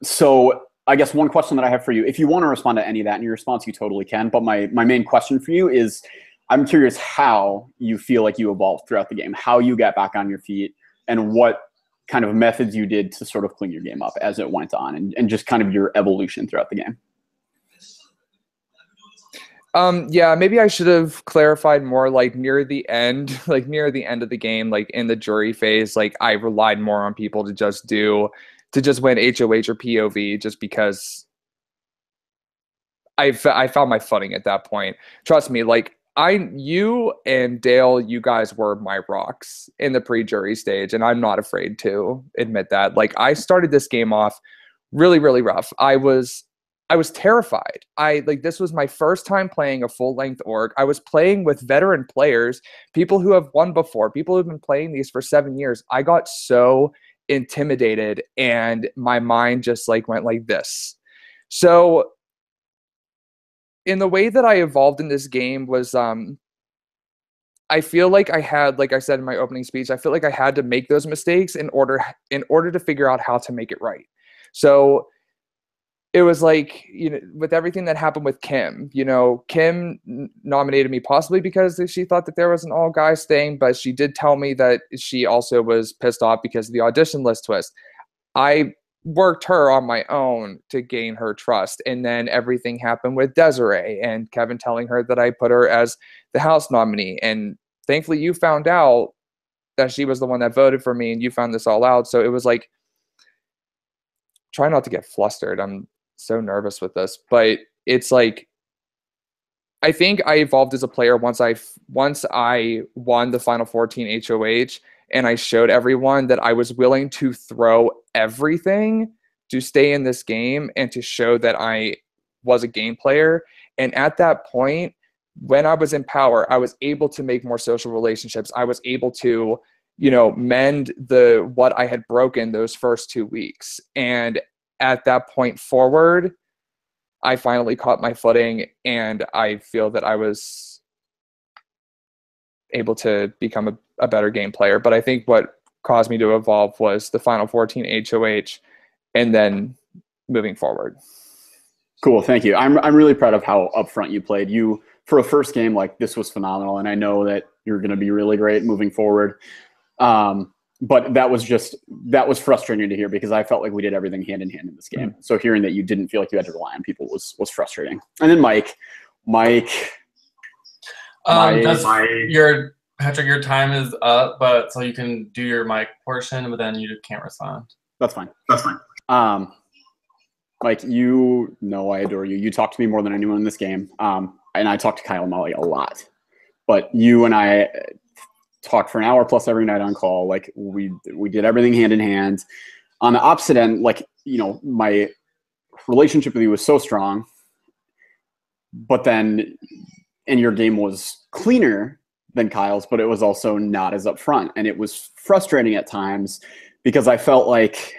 So I guess one question that I have for you, if you want to respond to any of that in your response, you totally can. But my main question for you is, I'm curious how you feel like you evolved throughout the game, how you got back on your feet, and what kind of methods you did to sort of clean your game up as it went on, and just kind of your evolution throughout the game. Yeah, maybe I should have clarified more like near the end of the game, like in the jury phase, like I relied more on people to just win HOH or POV just because I found my footing at that point. Trust me, like you and Dale, you guys were my rocks in the pre-jury stage, and I'm not afraid to admit that. Like I started this game off really, really rough. I was terrified. This was my first time playing a full-length org. I was playing with veteran players, people who have won before, people who've been playing these for 7 years. I got so intimidated, and my mind just went like this. So in the way that I evolved in this game was I feel like I had, like I said in my opening speech, I feel like I had to make those mistakes in order to figure out how to make it right. So it was like, with everything that happened with Kim, Kim nominated me possibly because she thought that there was an all guys thing, but she did tell me that she also was pissed off because of the audition list twist. I worked her on my own to gain her trust. And then everything happened with Desiree and Kevin telling her that I put her as the house nominee. And thankfully you found out that she was the one that voted for me, and you found this all out. So it was like, try not to get flustered. I'm so nervous with this, but it's like, I think I evolved as a player once I won the Final 14 HOH, and I showed everyone that I was willing to throw everything to stay in this game and to show that I was a game player. And at that point, when I was in power, I was able to make more social relationships. I was able to, mend what I had broken those first 2 weeks. And at that point forward, I finally caught my footing, and I feel that I was able to become a better game player. But I think what caused me to evolve was the Final 14 HOH and then moving forward. Cool. Thank you. I'm really proud of how upfront you played. You, for a first game, this was phenomenal. And I know that you're going to be really great moving forward. But that was frustrating to hear because I felt like we did everything hand in hand in this game. So hearing that you didn't feel like you had to rely on people was frustrating. And then Mike, Patrick, your time is up, but so you can do your mic portion, but then you can't respond. That's fine. Mike, I adore you. You talk to me more than anyone in this game. And I talk to Kyle and Molly a lot. But you and I talked for an hour plus every night on call. We did everything hand in hand. On the opposite end, my relationship with you was so strong, and your game was cleaner than Kyle's, but it was also not as upfront. And it was frustrating at times because I felt like,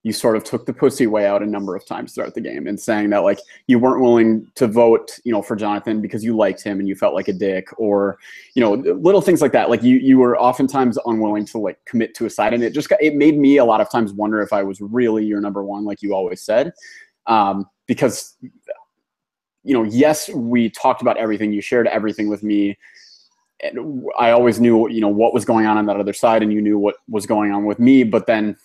you sort of took the pussy way out a number of times throughout the game, and saying that like you weren't willing to vote, for Jonathan because you liked him and you felt like a dick, or little things like that. Like you were oftentimes unwilling to like commit to a side, and it made me a lot of times wonder if I was really your number one, like you always said, because yes, we talked about everything. You shared everything with me. And I always knew, what was going on that other side, and you knew what was going on with me. But then,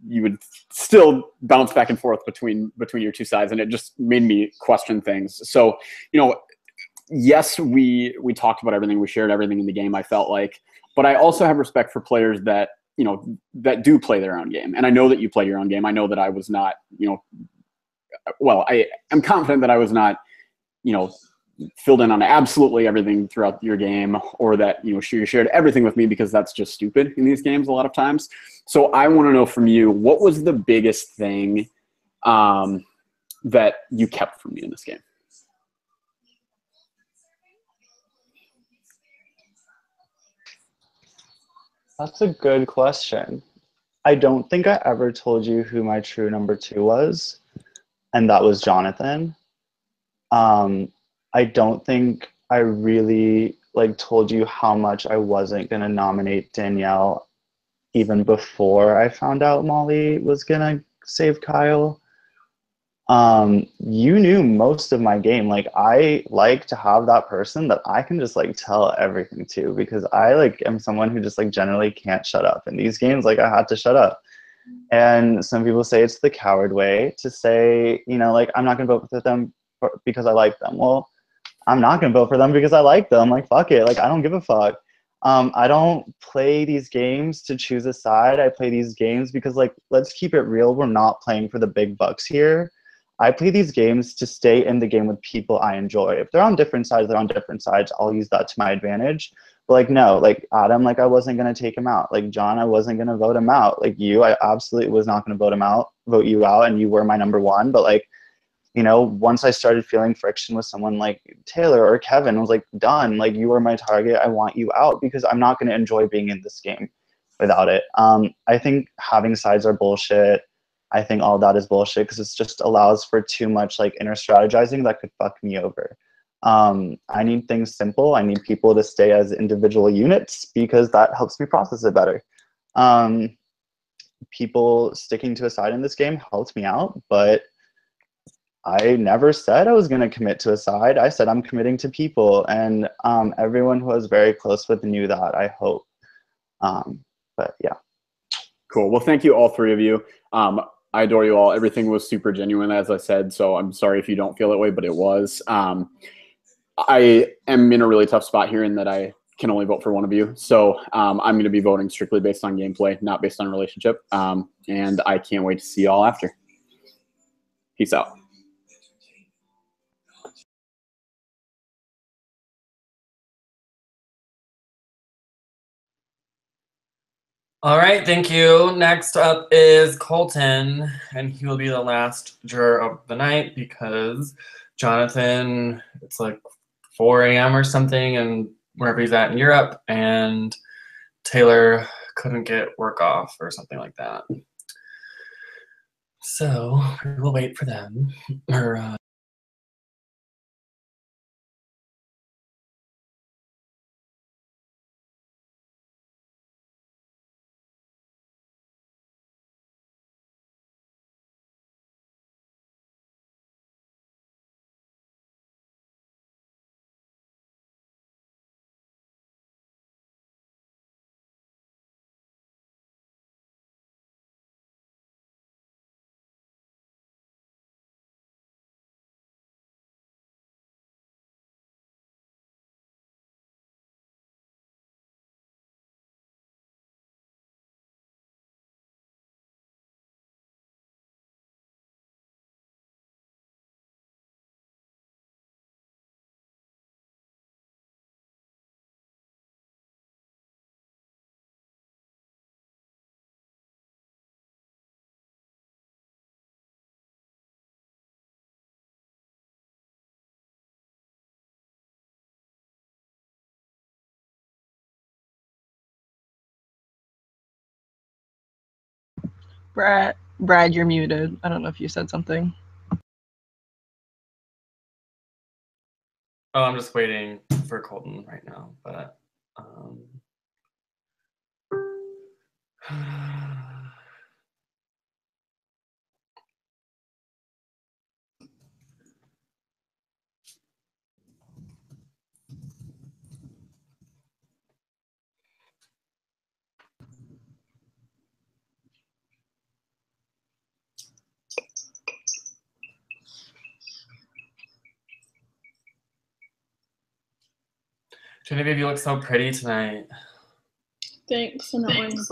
you would still bounce back and forth between your two sides, and it just made me question things. So, yes, we talked about everything, we shared everything in the game, I felt like, but I also have respect for players that, that do play their own game. And I know that you play your own game. I know that I was not, I am confident that I was not, filled in on absolutely everything throughout your game, or that, you shared everything with me, because that's just stupid in these games a lot of times. So I want to know from you, what was the biggest thing that you kept from me in this game? That's a good question. I don't think I ever told you who my true number 2 was, and that was Jonathan. I don't think I really told you how much I wasn't gonna nominate Danielle even before I found out Molly was gonna save Kyle. You knew most of my game. I like to have that person that I can just tell everything to, because I am someone who just generally can't shut up. In these games, I had to shut up. And some people say it's the coward way to say, I'm not gonna vote for them because I like them. Well, I'm not gonna vote for them because I like them. Fuck it. I don't give a fuck. I don't play these games to choose a side. I play these games because let's keep it real. We're not playing for the big bucks here. I play these games to stay in the game with people I enjoy. If they're on different sides, they're on different sides. I'll use that to my advantage. But no, Adam, I wasn't gonna take him out. John, I wasn't gonna vote him out. You, I absolutely was not gonna vote you out, and you were my number 1. But once I started feeling friction with someone like Taylor or Kevin, I was done. You are my target. I want you out, because I'm not gonna enjoy being in this game without it. I think having sides are bullshit. I think all that is bullshit, because it just allows for too much inner strategizing that could fuck me over. I need things simple. I need people to stay as individual units, because that helps me process it better. People sticking to a side in this game helped me out, but I never said I was going to commit to a side. I said I'm committing to people, and everyone who I was very close with knew that, I hope. But yeah. Cool. Well, thank you, all 3 of you. I adore you all. Everything was super genuine, as I said, so I'm sorry if you don't feel that way, but it was. I am in a really tough spot here in that I can only vote for one of you. So I'm going to be voting strictly based on gameplay, not based on relationship. And I can't wait to see you all after. Peace out. All right, thank you. Next up is Colton, and he will be the last juror of the night, because Jonathan, it's 4 a.m. or something, and wherever he's at in Europe, and Taylor couldn't get work off or something like that. So we'll wait for them. Brad, you're muted. I don't know if you said something. Oh, I'm just waiting for Colton right now, but Genevieve, you look so pretty tonight. Thanks. I'm not wearing a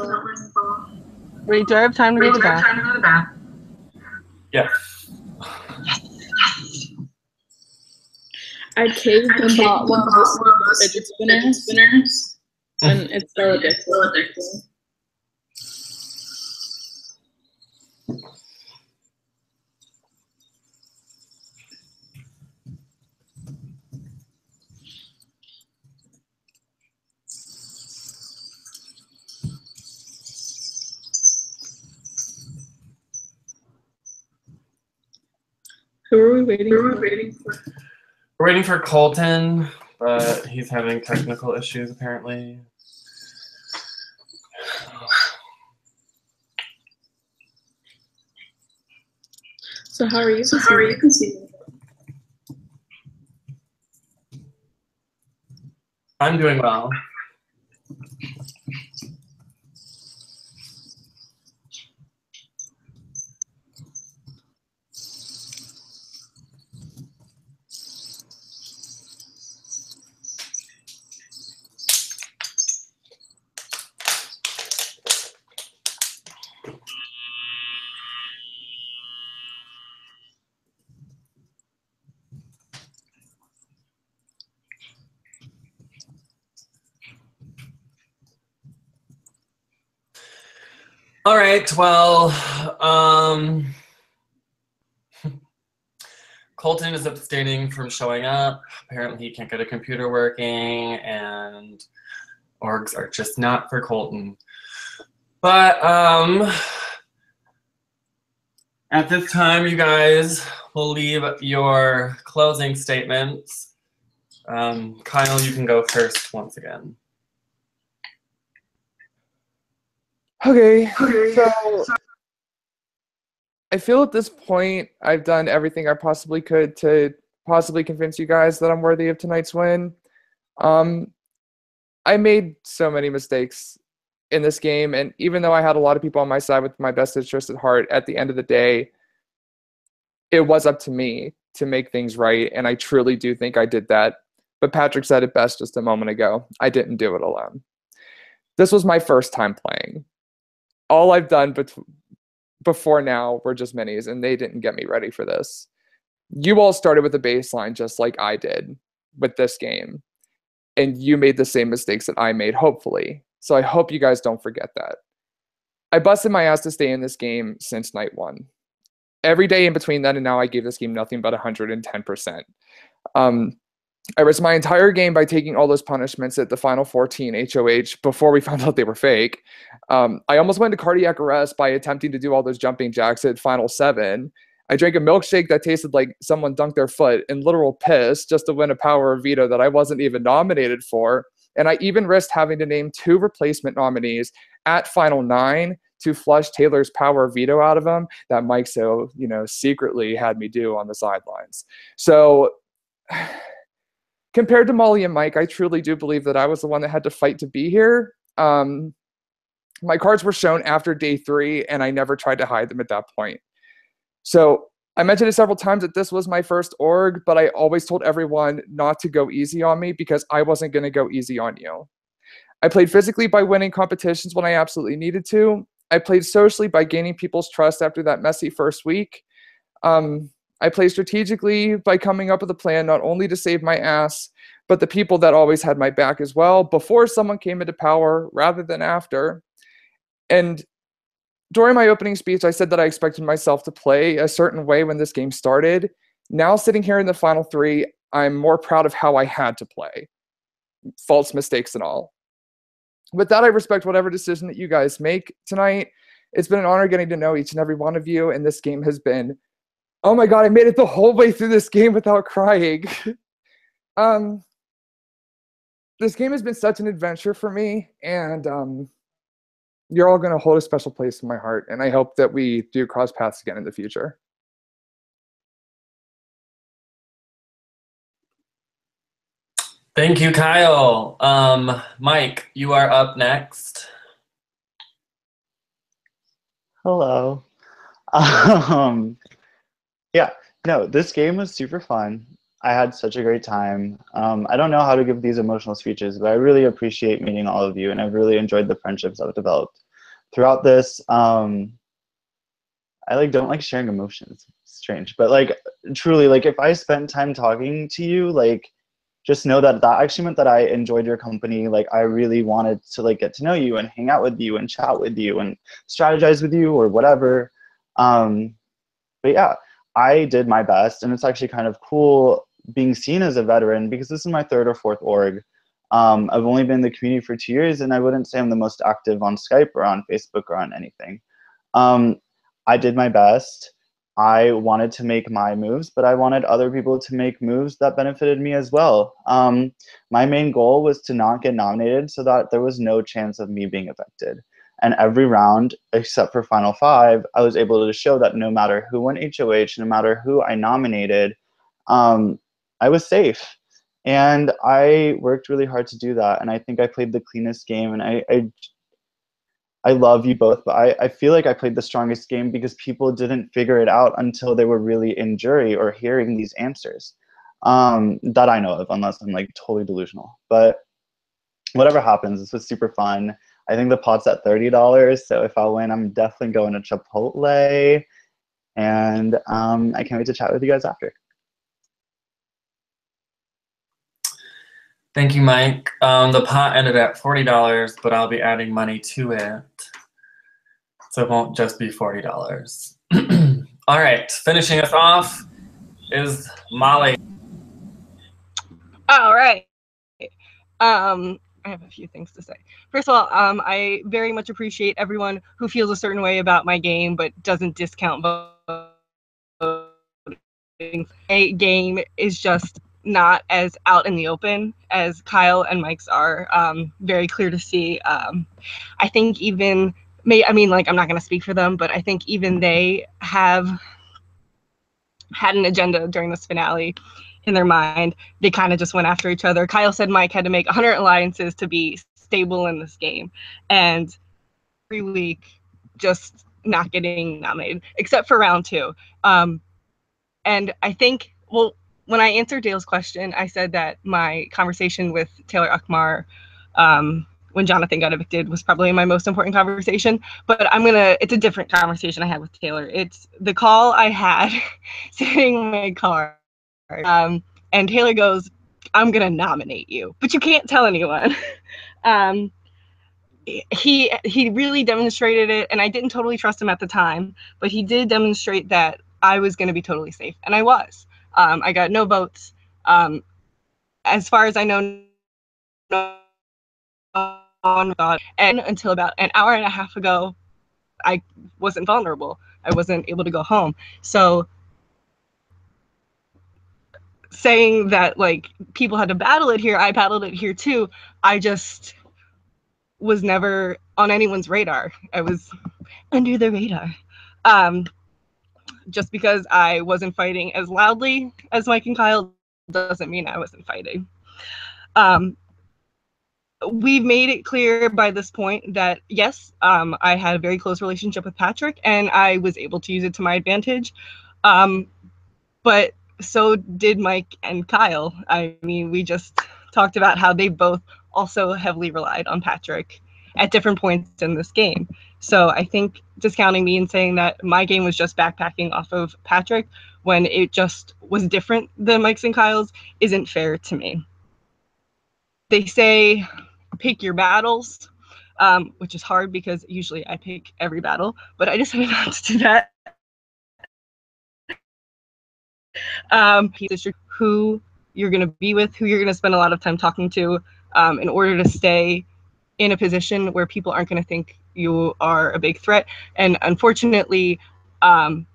bra. Wait, do I have time to go to the bath? Yeah. I caved and bought one of those fidget spinners, and it's so addictive. Who are we waiting for? We're waiting for Colton, but he's having technical issues apparently. So how are you conceiving? I'm doing well. All right, well, Colton is abstaining from showing up. Apparently he can't get a computer working and orgs are just not for Colton. But at this time, you guys will leave your closing statements. Kyle, you can go first once again. Okay, so I feel at this point I've done everything I possibly could to possibly convince you guys that I'm worthy of tonight's win. I made so many mistakes in this game, and even though I had a lot of people on my side with my best interest at heart, at the end of the day, it was up to me to make things right, and I truly do think I did that. But Patrick said it best just a moment ago. I didn't do it alone. This was my first time playing. All I've done before now were just minis, and they didn't get me ready for this. You all started with a baseline just like I did with this game, and you made the same mistakes that I made, hopefully. So I hope you guys don't forget that. I busted my ass to stay in this game since night one. Every day in between then and now, I gave this game nothing but 110%. I risked my entire game by taking all those punishments at the final 14 HOH before we found out they were fake. I almost went to cardiac arrest by attempting to do all those jumping jacks at final 7. I drank a milkshake that tasted like someone dunked their foot in literal piss just to win a power of veto that I wasn't even nominated for. And I even risked having to name 2 replacement nominees at final 9 to flush Taylor's power of veto out of him that Mike so, secretly had me do on the sidelines. So compared to Molly and Mike, I truly do believe that I was the one that had to fight to be here. My cards were shown after day 3, and I never tried to hide them at that point. So I mentioned it several times that this was my first org, but I always told everyone not to go easy on me because I wasn't going to go easy on you. I played physically by winning competitions when I absolutely needed to. I played socially by gaining people's trust after that messy first week. I played strategically by coming up with a plan not only to save my ass, but the people that always had my back as well before someone came into power rather than after. And during my opening speech, I said that I expected myself to play a certain way when this game started. Now sitting here in the final 3, I'm more proud of how I had to play. False mistakes and all. With that, I respect whatever decision that you guys make tonight. It's been an honor getting to know each and every one of you, and this game has been, oh my God, I made it the whole way through this game without crying. This game has been such an adventure for me, and you're all going to hold a special place in my heart, and I hope that we do cross paths again in the future. Thank you, Kyle. Mike, you are up next. Hello. Yeah, no, this game was super fun. I had such a great time. I don't know how to give these emotional speeches, but I really appreciate meeting all of you, and I've really enjoyed the friendships I've developed throughout this. I don't like sharing emotions. It's strange, but truly, if I spent time talking to you, just know that actually meant that I enjoyed your company. I really wanted to get to know you and hang out with you and chat with you and strategize with you or whatever. But yeah, I did my best, and it's actually kind of cool being seen as a veteran because this is my third or fourth org. I've only been in the community for 2 years, and I wouldn't say I'm the most active on Skype or on Facebook or on anything. I did my best. I wanted to make my moves, but I wanted other people to make moves that benefited me as well. My main goal was to not get nominated so that there was no chance of me being affected. And every round, except for Final 5, I was able to show that no matter who won HOH, no matter who I nominated, I was safe. And I worked really hard to do that. And I think I played the cleanest game. And I love you both, but I feel like I played the strongest game because people didn't figure it out until they were really in jury or hearing these answers that I know of, unless I'm totally delusional. But whatever happens, this was super fun. I think the pot's at $30, so if I win, I'm definitely going to Chipotle. And I can't wait to chat with you guys after. Thank you, Mike. The pot ended at $40, but I'll be adding money to it. So it won't just be $40. All right, finishing us off is Molly. All right. I have a few things to say. First of all, I very much appreciate everyone who feels a certain way about my game but doesn't discount voting. My game is just not as out in the open as Kyle and Mike's are. Very clear to see. I think even, I'm not going to speak for them, but I think even they have had an agenda during this finale in their mind. They kind of just went after each other. Kyle said Mike had to make 100 alliances to be stable in this game. And every week, just not getting nominated, except for round 2. And I think, when I answered Dale's question, I said that my conversation with Taylor Akmar when Jonathan got evicted was probably my most important conversation, but it's a different conversation I had with Taylor. It's the call I had sitting in my car. And Taylor goes, I'm going to nominate you, but you can't tell anyone. He really demonstrated it, and I didn't totally trust him at the time, but he did demonstrate that I was going to be totally safe, and I was. I got no votes. As far as I know, no one got, and until about an hour and a half ago, I wasn't vulnerable. I wasn't able to go home. So saying that people had to battle it here, I battled it here too. I just was never on anyone's radar. I was under the radar. Just because I wasn't fighting as loudly as Mike and Kyle doesn't mean I wasn't fighting. We've made it clear by this point that, yes, I had a very close relationship with Patrick, and I was able to use it to my advantage. But so did Mike and Kyle. We just talked about how they both also heavily relied on Patrick at different points in this game. So I think discounting me and saying that my game was just backpacking off of Patrick when it just was different than Mike's and Kyle's isn't fair to me. They say pick your battles, which is hard because usually I pick every battle, but I decided not to do that. Who you're going to be with, who you're going to spend a lot of time talking to in order to stay in a position where people aren't going to think you are a big threat. And unfortunately,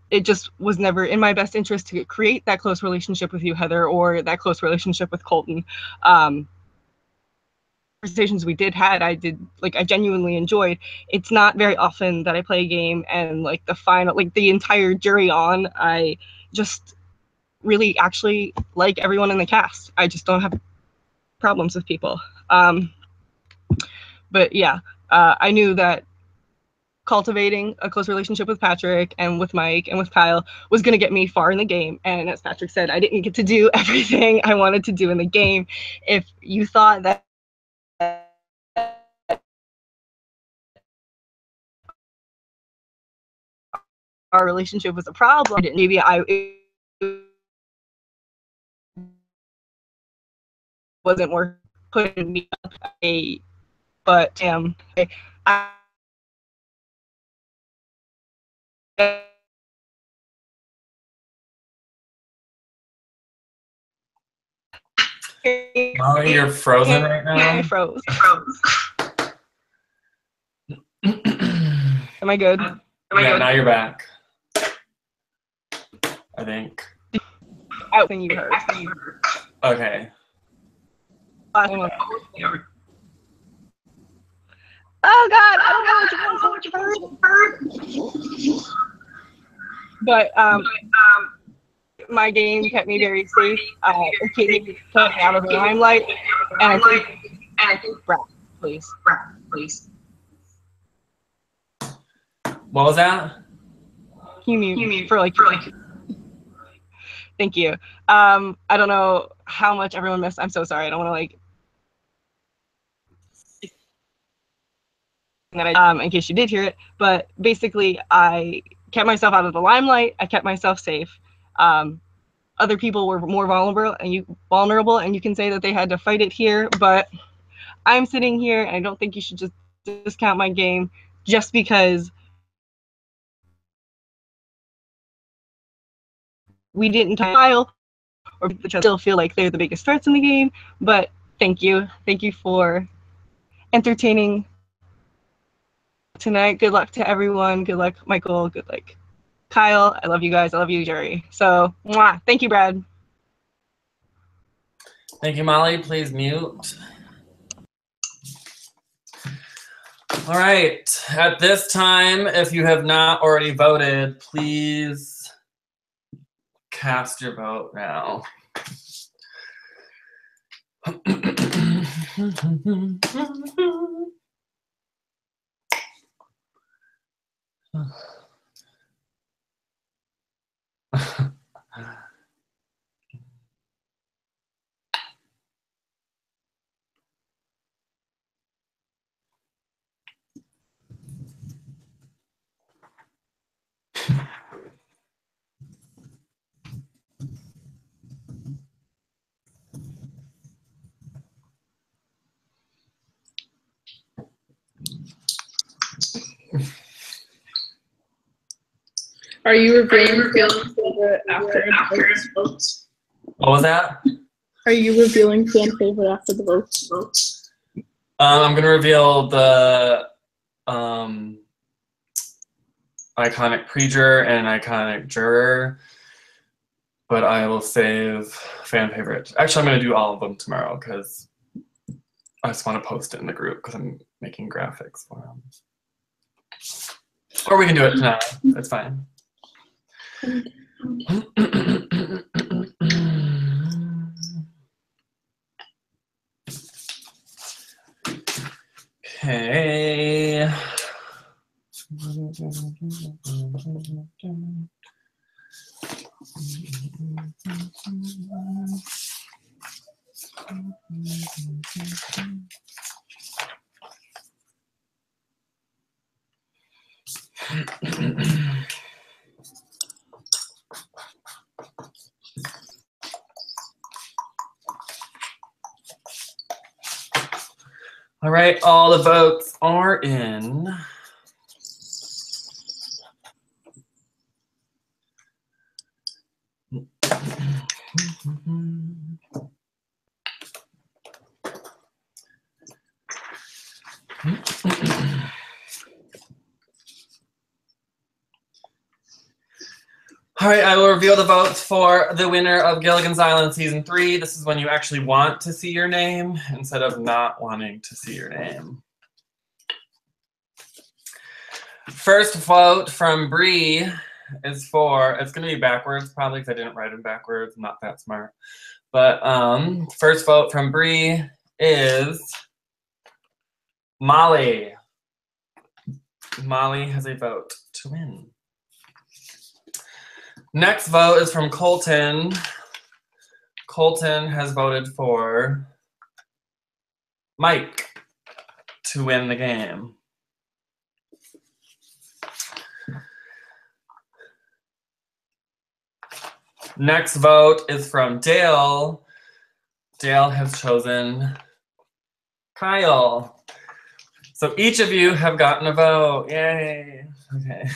it just was never in my best interest to create that close relationship with you, Heather, or that close relationship with Colton. Conversations we had, I genuinely enjoyed. It's not very often that I play a game and like the final, like the entire jury on, I just really actually like everyone in the cast. I just don't have problems with people. But yeah, I knew that cultivating a close relationship with Patrick and with Mike and with Kyle was going to get me far in the game. And as Patrick said, I didn't get to do everything I wanted to do in the game. If you thought that our relationship was a problem, maybe it wasn't worth putting me up but I Molly, you're frozen right now. I froze. Am I good? Yeah, now you're back. I think. Everything you heard. Okay. Oh God, I don't know what you heard. But my game kept me very safe. It kept me out of the limelight. And I think Brad, please. What was that? Can you mute for like. Thank you. I don't know how much everyone missed. I'm so sorry. I don't want to like. In case you did hear it, but basically I kept myself out of the limelight. I kept myself safe. Other people were more vulnerable, and you can say that they had to fight it here, but I'm sitting here, and I don't think you should just discount my game just because we didn't file or still feel like they're the biggest threats in the game. But thank you for entertaining tonight. Good luck to everyone. Good luck, Michael. Good luck, Kyle. I love you guys. I love you, Jerry. So, mwah. Thank you, Brad. Thank you, Molly. Please mute. All right. At this time, if you have not already voted, please cast your vote now. Are you revealing fan favorite after the votes? What was that? Are you revealing fan favorite after the votes? I'm gonna reveal the iconic pre-juror and iconic juror, but I will save fan favorite. Actually, I'm gonna do all of them tomorrow because I just want to post it in the group because I'm making graphics for them. Or we can do it tonight. That's fine. Okay. All right, all the votes are in. All right, I will reveal the votes for the winner of Gilligan's Island Season 3. This is when you actually want to see your name instead of not wanting to see your name. First vote from Bree is for, it's going to be backwards probably because I didn't write them backwards. I'm not that smart. But first vote from Bree is Molly. Molly has a vote to win. Next vote is from Colton. Colton has voted for Mike to win the game. Next vote is from Dale. Dale has chosen Kyle. So each of you have gotten a vote. Yay. Okay.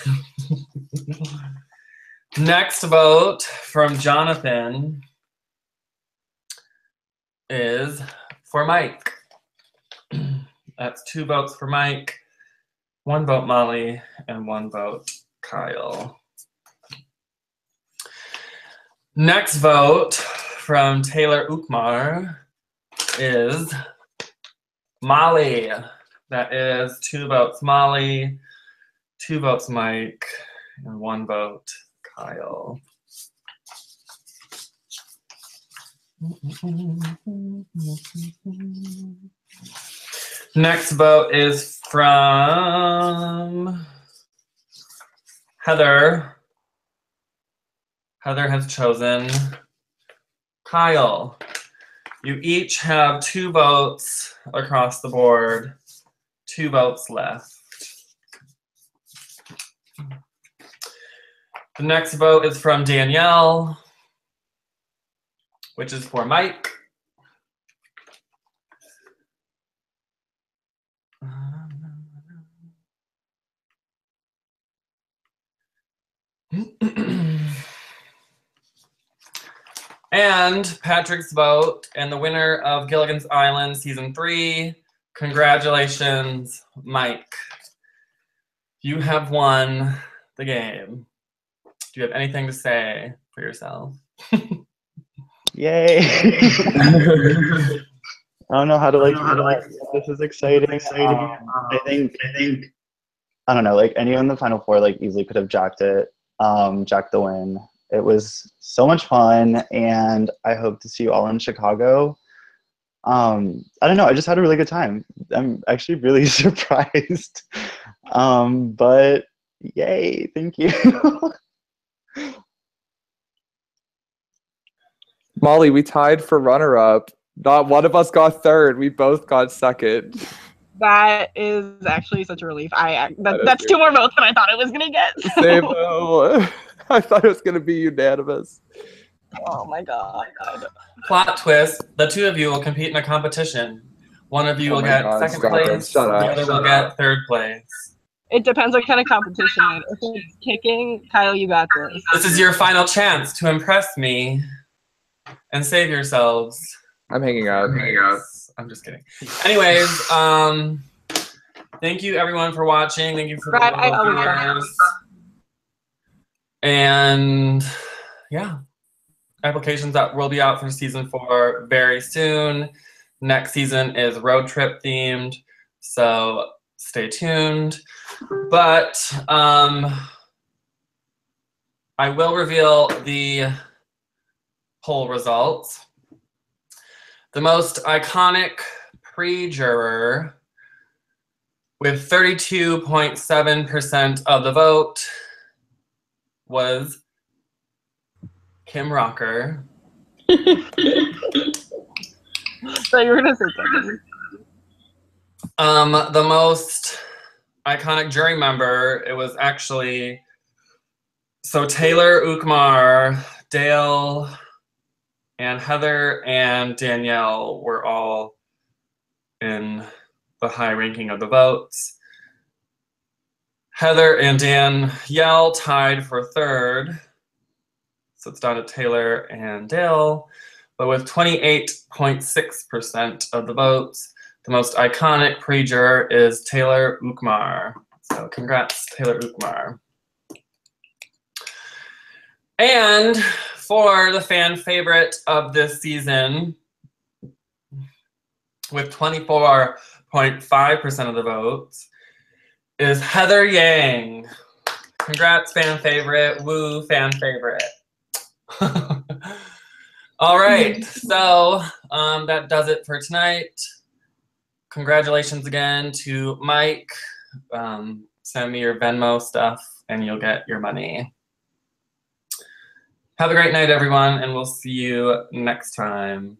Next vote from Jonathan is for Mike. That's 2 votes for Mike, 1 vote Molly, and 1 vote Kyle. Next vote from Taylor Ukmar is Molly. That is 2 votes Molly, 2 votes Mike, and 1 vote Kyle. Next vote is from Heather. Heather has chosen Kyle. You each have 2 votes across the board, 2 votes left. The next vote is from Danielle, which is for Mike. And Patrick's vote, and the winner of Gilligan's Island Season 3, congratulations, Mike. You have won the game. Do you have anything to say for yourself? Yay! I don't know how to this is exciting. I think I don't know, like anyone in the Final Four like easily could have jacked it, jacked the win. It was so much fun, and I hope to see you all in Chicago. I don't know, I just had a really good time. I'm actually really surprised. But yay, thank you. Molly, we tied for runner-up. Not one of us got third. We both got second. That is actually such a relief. That's 2 more votes than I thought I was gonna get. So. Same though. I thought it was gonna be unanimous. Oh my god. Plot twist, the 2 of you will compete in a competition. One of you will get second place, the other will get 3rd place. It depends what kind of competition. If it's kicking, Kyle, you got this. This is your final chance to impress me and save yourselves. I'm hanging out. I'm just kidding. Anyways, thank you everyone for watching. Thank you for the viewers. And yeah, applications that will be out for Season 4 very soon. Next season is road trip themed, so stay tuned. But I will reveal the poll results. The most iconic pre-juror with 32.7% of the vote was Kim Rocker. So you were gonna say something. The most iconic jury member, it was actually, so Taylor Ukmar, Dale, and Heather and Danielle were all in the high ranking of the votes. Heather and Danielle tied for 3rd. So it's down to Taylor and Dale. But with 28.6% of the votes, The most iconic pre-juror is Taylor Ukmar. So congrats, Taylor Ukmar. And for the fan favorite of this season, with 24.5% of the votes, is Heather Yang. Congrats, fan favorite. Woo, fan favorite. All right, so that does it for tonight. Congratulations again to Mike. Send me your Venmo stuff and you'll get your money. Have a great night, everyone, and we'll see you next time.